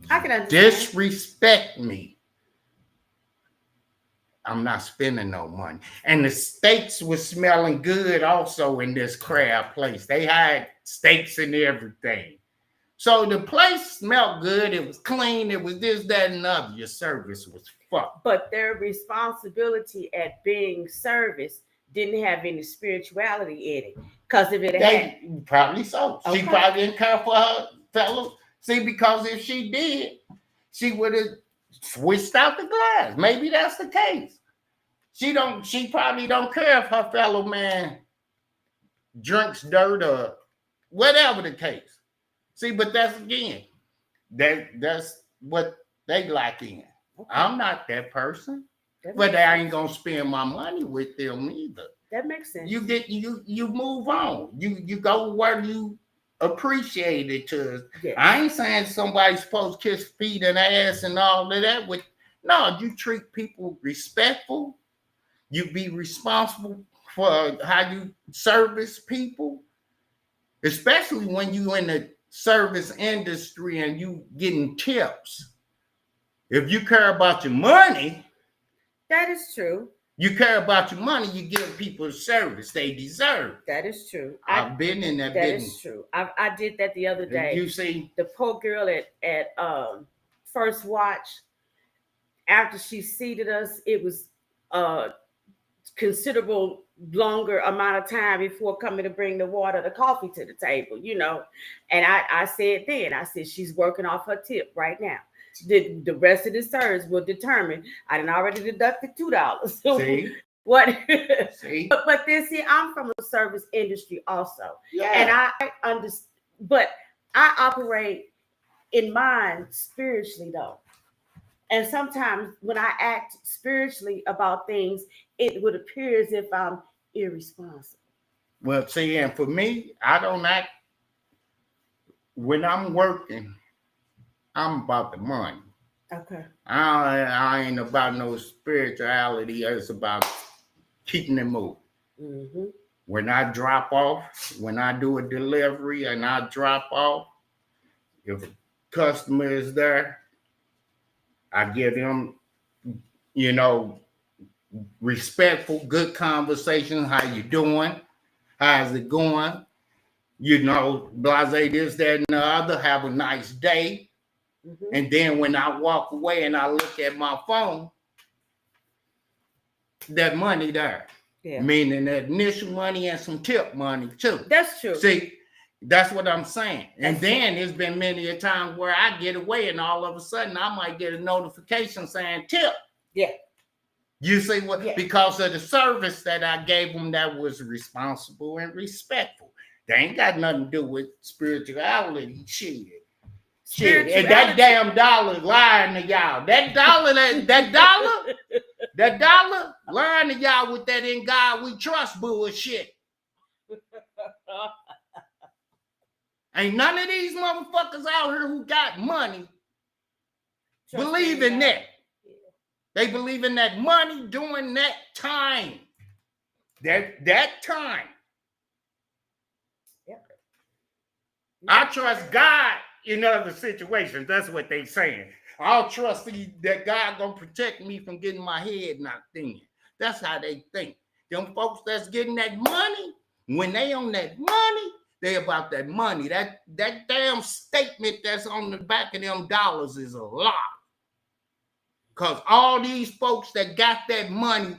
I can understand. Disrespect me. I'm not spending no money. And the steaks were smelling good also in this crab place. They had steaks and everything. So the place smelled good. It was clean. It was this, that, and other. Your service was fucked. But their responsibility at being service didn't have any spirituality in it. Because if it had. Probably so. Okay. She probably didn't care for her fellow. See, because if she did, she would have switched out the glass. Maybe that's the case. She probably don't care if her fellow man drinks dirt or whatever the case. See, but that's what they lack in. Okay. I'm not that person. But I ain't gonna spend my money with them either. That makes sense. You move on. You go where you appreciate it to. Yes. I ain't saying somebody's supposed to kiss feet and ass and all of that. No, you treat people respectful. You be responsible for how you service people, especially when you in the service industry and you getting tips. If you care about your money, that is true. You care about your money, you give people the service they deserve. That is true. I've been in that business. That is true. I did that the other day. You see, the poor girl at First Watch, after she seated us, it was considerable longer amount of time before coming to bring the water, the coffee to the table, And I said then, she's working off her tip right now. The rest of the service will determine. I done already deducted $2. See? What? See? But then see, I'm from the service industry also. Yeah. And I understand, but I operate in mine spiritually though. And sometimes when I act spiritually about things, it would appear as if I'm irresponsible. Well, see, and for me, I don't act when I'm working. I'm about the money. Okay. I ain't about no spirituality. It's about keeping it moving. Mm-hmm. When I drop off, when I do a delivery and I drop off, if a customer is there, I give them, respectful, good conversation. How you doing? How's it going? Blase this, that, and the other. Have a nice day. Mm-hmm. And then when I walk away and I look at my phone, that money there. Yeah. Meaning that initial money and some tip money too. That's true. See, that's what I'm saying. And then there's been many a time where I get away and all of a sudden I might get a notification saying tip. Yeah. You see what? Yeah. Because of the service that I gave them that was responsible and respectful. They ain't got nothing to do with spirituality. Shit. And that damn dollar lying to y'all. That dollar lying to y'all with that in God we trust bullshit. Ain't none of these motherfuckers out here who got money believe in that. They believe in that money during that time. That time. Yep. I trust God in other situations. That's what they saying. I'll trust that God gonna protect me from getting my head knocked in. That's how they think. Them folks that's getting that money, when they on that money, they about that money. That damn statement that's on the back of them dollars is a lie. Because all these folks that got that money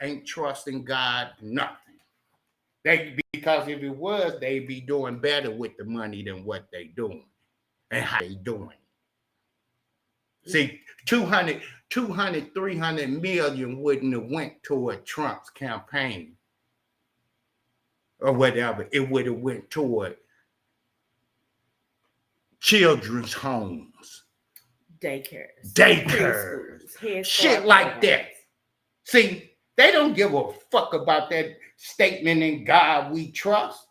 ain't trusting God nothing. Because if it was, they'd be doing better with the money than what they doing and how they doing. See, 200, 300 million wouldn't have went toward Trump's campaign or whatever. It would have went toward children's homes, daycares, shit like that. See, they don't give a fuck about that statement in God we trust.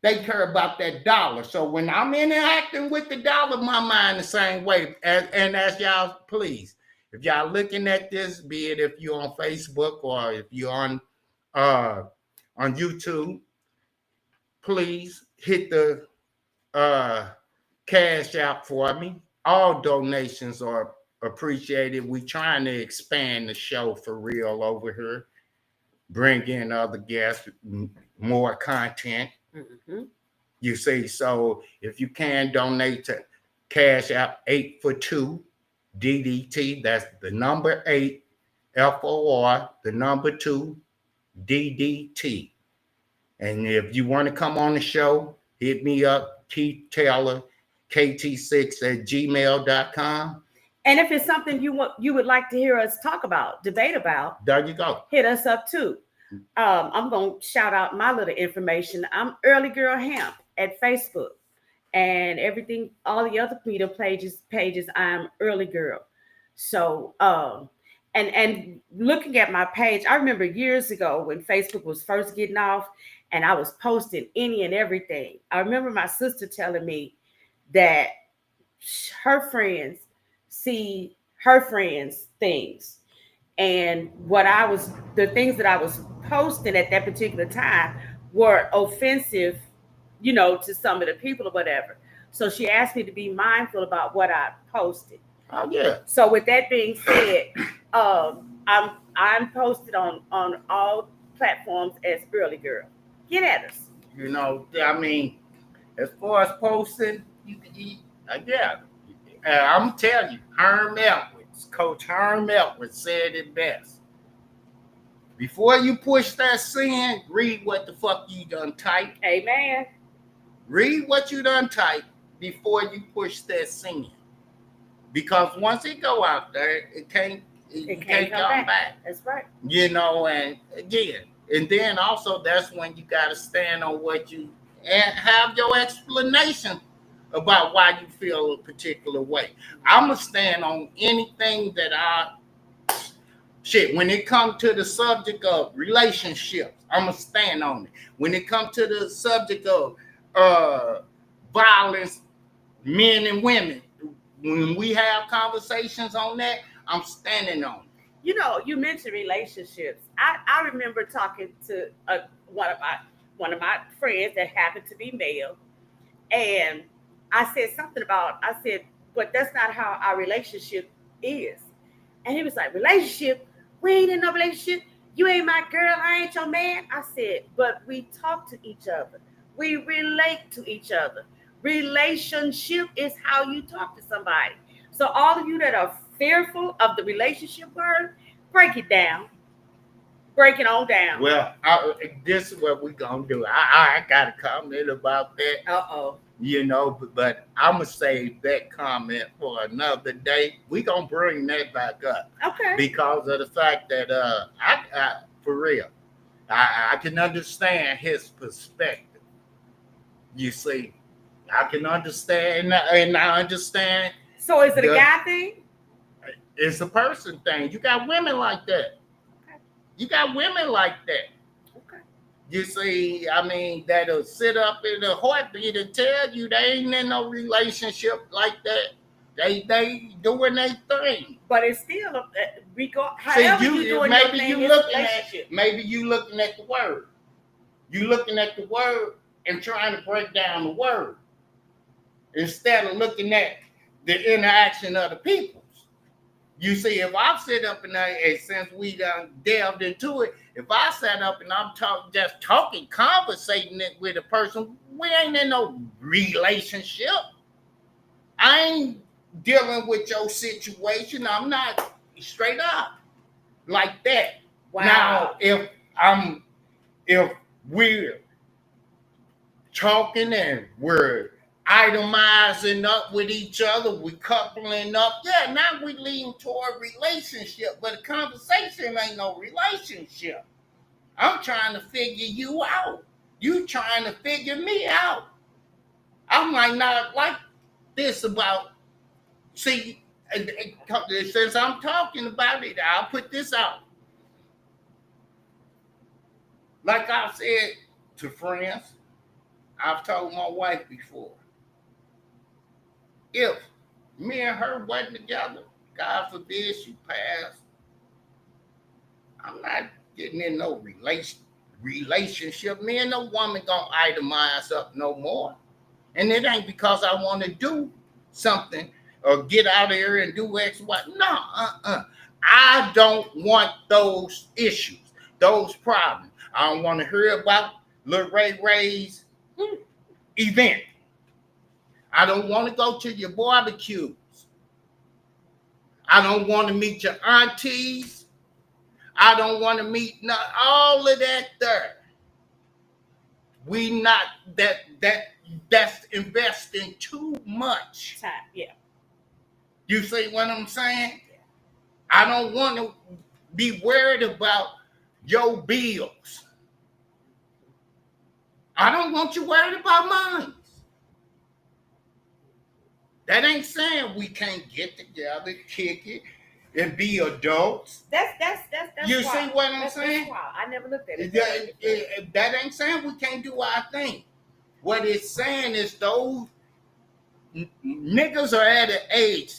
They care about that dollar. So when I'm interacting with the dollar, my mind the same way. And as y'all, please, if y'all looking at this, be it if you're on Facebook or if you're on YouTube, please hit the cash out for me. All donations are appreciated. We trying to expand the show for real over here. Bring in other guests, more content. Mm-hmm. You see, so if you can donate to Cash App 8 for 2 DDT, that's the number 8 FOR, the number 2 DDT. And if you want to come on the show, hit me up, Keith Taylor, kt6@gmail.com. And if it's something you would like to hear us talk about, debate about, there you go. Hit us up too. I'm going to shout out my little information. I'm Early Girl Hemp at Facebook, and everything, all the other Twitter pages, I'm Early Girl. So, and looking at my page, I remember years ago when Facebook was first getting off, and I was posting any and everything. I remember my sister telling me that her friends see her friends' things. And the things that I was posting at that particular time were offensive, to some of the people or whatever. So she asked me to be mindful about what I posted. Oh yeah. So with that being said, I'm posted on all platforms as Early Girl. Get at us. I mean, as far as posting, you can eat. Yeah. I'm telling you, Coach Herm Edwards said it best. Before you push that sin, read what the fuck you done type. Amen. Read what you done type before you push that sin. Because once it go out there, it can't come back. That's right. And again, and then also that's when you got to stand on what you and have your explanation about why you feel a particular way. I'm going to stand on anything that when it comes to the subject of relationships, I'm going to stand on it. When it comes to the subject of violence, men and women, when we have conversations on that, I'm standing on it. You mentioned relationships. I remember talking to one of my friends that happened to be male, and I said something but that's not how our relationship is. And he was like, relationship? We ain't in no relationship. You ain't my girl. I ain't your man. I said, but we talk to each other. We relate to each other. Relationship is how you talk to somebody. So all of you that are fearful of the relationship word, break it down. Break it on down. Well, this is what we're going to do. I got a comment about that. Uh-oh. But I'm going to save that comment for another day. We're going to bring that back up. Okay. Because of the fact that, I for real, I can understand his perspective. You see, I can understand, and I understand. So is it a guy thing? It's a person thing. You got women like that. Okay. You got women like that. You see, that'll sit up in a heartbeat and tell you they ain't in no relationship like that. They doing their thing. But it's still we go. See, However you doing your thing, you it's looking at relationship. maybe you looking at the word. You looking at the word and trying to break down the word instead of looking at the interaction of the peoples. You see, if I sit up and since we done delved into it, if I sat up and I'm conversating it with a person, we ain't in no relationship. I ain't dealing with your situation. I'm not straight up like that. Wow. Now, if we're talking and we're itemizing up with each other, we coupling up, yeah, now we lean toward relationship, but a conversation ain't no relationship. I'm trying to figure you out. You trying to figure me out. I might not like this about, see, since I'm talking about it, I'll put this out. Like I said to friends, I've told my wife before, if me and her wasn't together, God forbid she passed, I'm not getting in no relationship. Me and no woman gonna itemize up no more. And it ain't because I want to do something or get out of here and do X, Y. No, I don't want those issues, those problems. I don't want to hear about Lil Ray Ray's event. I don't want to go to your barbecues. I don't want to meet your aunties. I don't want to meet all of that there. We not that's investing too much time. Yeah. You see what I'm saying? I don't want to be worried about your bills. I don't want you worried about mine. That ain't saying we can't get together, kick it, and be adults. That's you wild. See what I'm saying? That's wild. I never looked at it. That ain't saying we can't do our thing. What it's saying is those niggas are at an age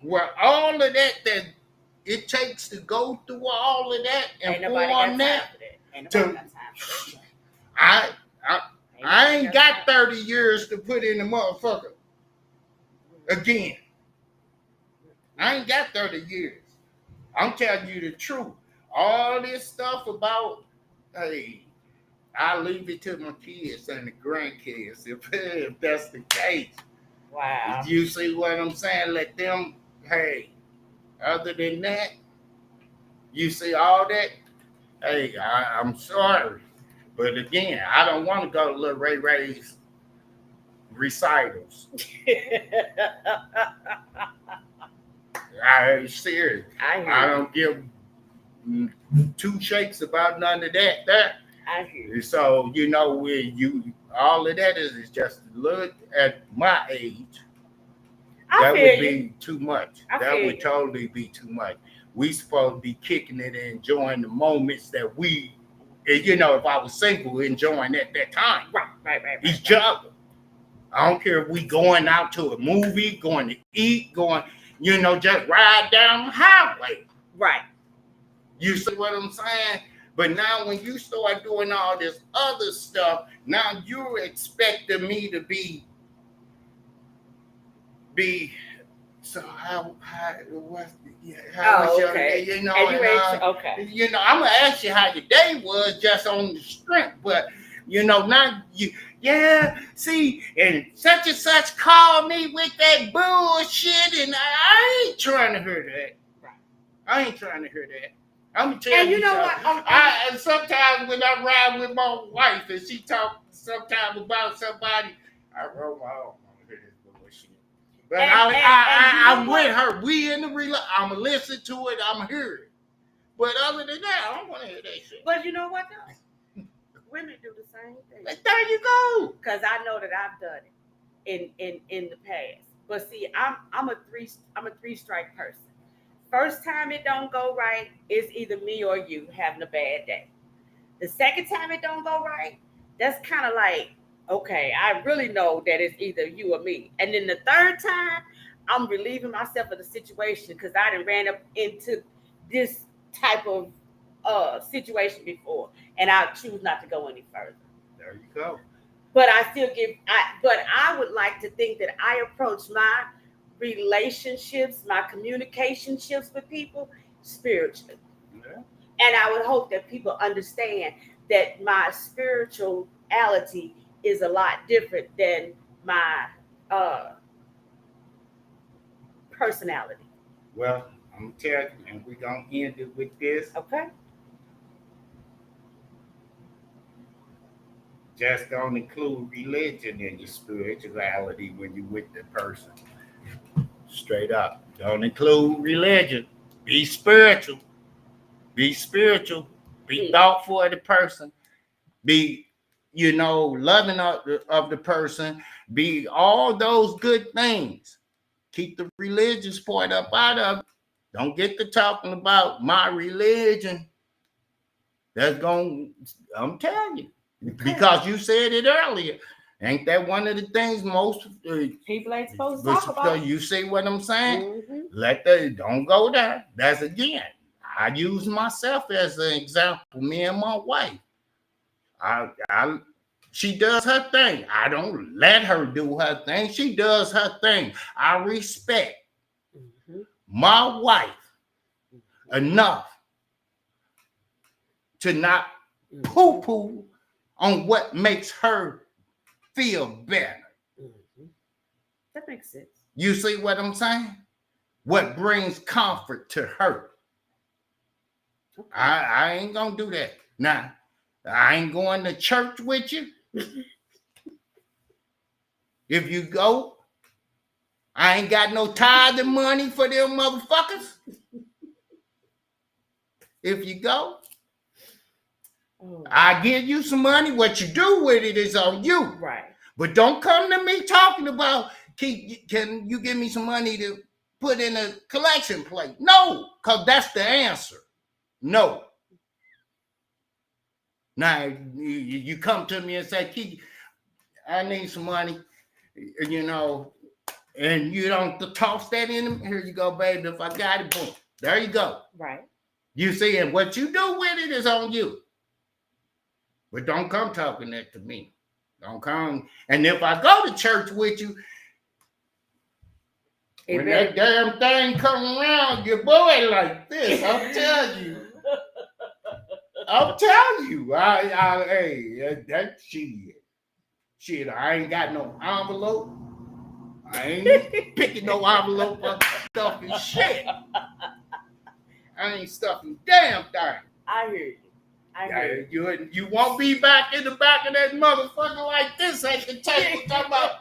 where all of that it takes to go through all of that and form that. I ain't got 30 years to put in the motherfucker again. I ain't got 30 years. I'm telling you the truth. All this stuff about, hey, I leave it to my kids and the grandkids if that's the case. Wow. You see what I'm saying? Let them, hey, other than that, you see all that, hey, I'm sorry. But again, I don't want to go to Lil Ray Ray's recitals. I'm serious. I don't give two shakes about none of that. I hear you. So, all of that is just look at my age. That would be too much. That would totally be too much. We supposed to be kicking it and enjoying the moments that we, if I was single, enjoying at that time. Right. Each other. I don't care if we going out to a movie, going to eat, going, just ride down the highway. Right. You see what I'm saying? But now when you start doing all this other stuff, now you're expecting me to be so how was your day? Okay. I'm gonna ask you how your day was just on the strength, but now see, and such called me with that bullshit, and I ain't trying to hear that. Right. I ain't trying to hear that. I'm telling you, what? I sometimes when I ride with my wife and she talk sometimes about somebody, I don't want to hear this bullshit. But I'm with her. We in the I'm gonna listen to it. I'm gonna hear it. But other than that, I don't want to hear that shit. But you know what though? Women do the same thing. There you go. Because I know that I've done it in the past. But see, I'm a three strike person. First time it don't go right, it's either me or you having a bad day. The second time it don't go right, that's kind of like okay, I really know that it's either you or me. And then the third time, I'm relieving myself of the situation because I done ran up into this type of situation before, and I choose not to go any further. There you go. But I still but I would like to think that I approach my relationships, my communication shifts with people spiritually. Yeah. And I would hope that people understand that my spirituality is a lot different than my uh, personality. Well, I'm telling you, and we're gonna end it with this. Okay? Just don't include religion in your spirituality when you're with the person. Straight up. Don't include religion. Be spiritual. Be spiritual. Be thoughtful of the person. Be, loving of the person. Be all those good things. Keep the religious part up out of it. Don't get to talking about my religion. I'm telling you. Because you said it earlier. Ain't that one of the things most people ain't supposed to talk about? You see what I'm saying? Mm-hmm. Don't go there. That's again. I use myself as an example. Me and my wife. She does her thing. I don't let her do her thing. She does her thing. I respect my wife enough to not poo-poo on what makes her feel better. That makes sense. You see what I'm saying? What brings comfort to her. Okay. I ain't gonna do that. Now, I ain't going to church with you. If you go, I ain't got no tithing money for them motherfuckers. If you go, I give you some money. What you do with it is on you. Right. But don't come to me talking about, can you give me some money to put in a collection plate? No, because that's the answer. No. Now, you come to me and say, Kiki, I need some money, and you don't toss that in. Here you go, baby. If I got it, boom. There you go. Right. You see, and what you do with it is on you. But don't come talking that to me. Don't come. And if I go to church with you, when that damn thing come around your boy like this, I'm telling you. Hey, that shit. I ain't got no envelope. I ain't picking no envelope up stuffing shit. I ain't stuffing damn thing. I hear you. You won't be back in the back of that motherfucker like this. I can tell you what I'm talking about.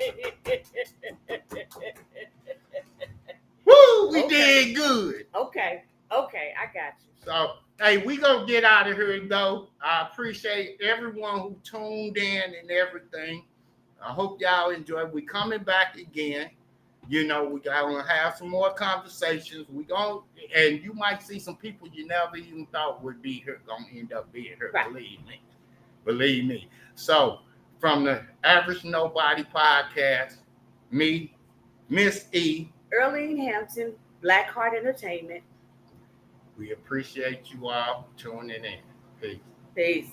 Woo, we did good. Okay, I got you. So, hey, we gonna get out of here and go. I appreciate everyone who tuned in and everything. I hope y'all enjoy. We coming back again. We gonna have some more conversations. And you might see some people you never even thought would be here, gonna end up being here. Right. Believe me. So, from the Average Nobody podcast, me, Miss E, Earlene Hampton, Blackheart Entertainment. We appreciate you all tuning in. Peace. Peace.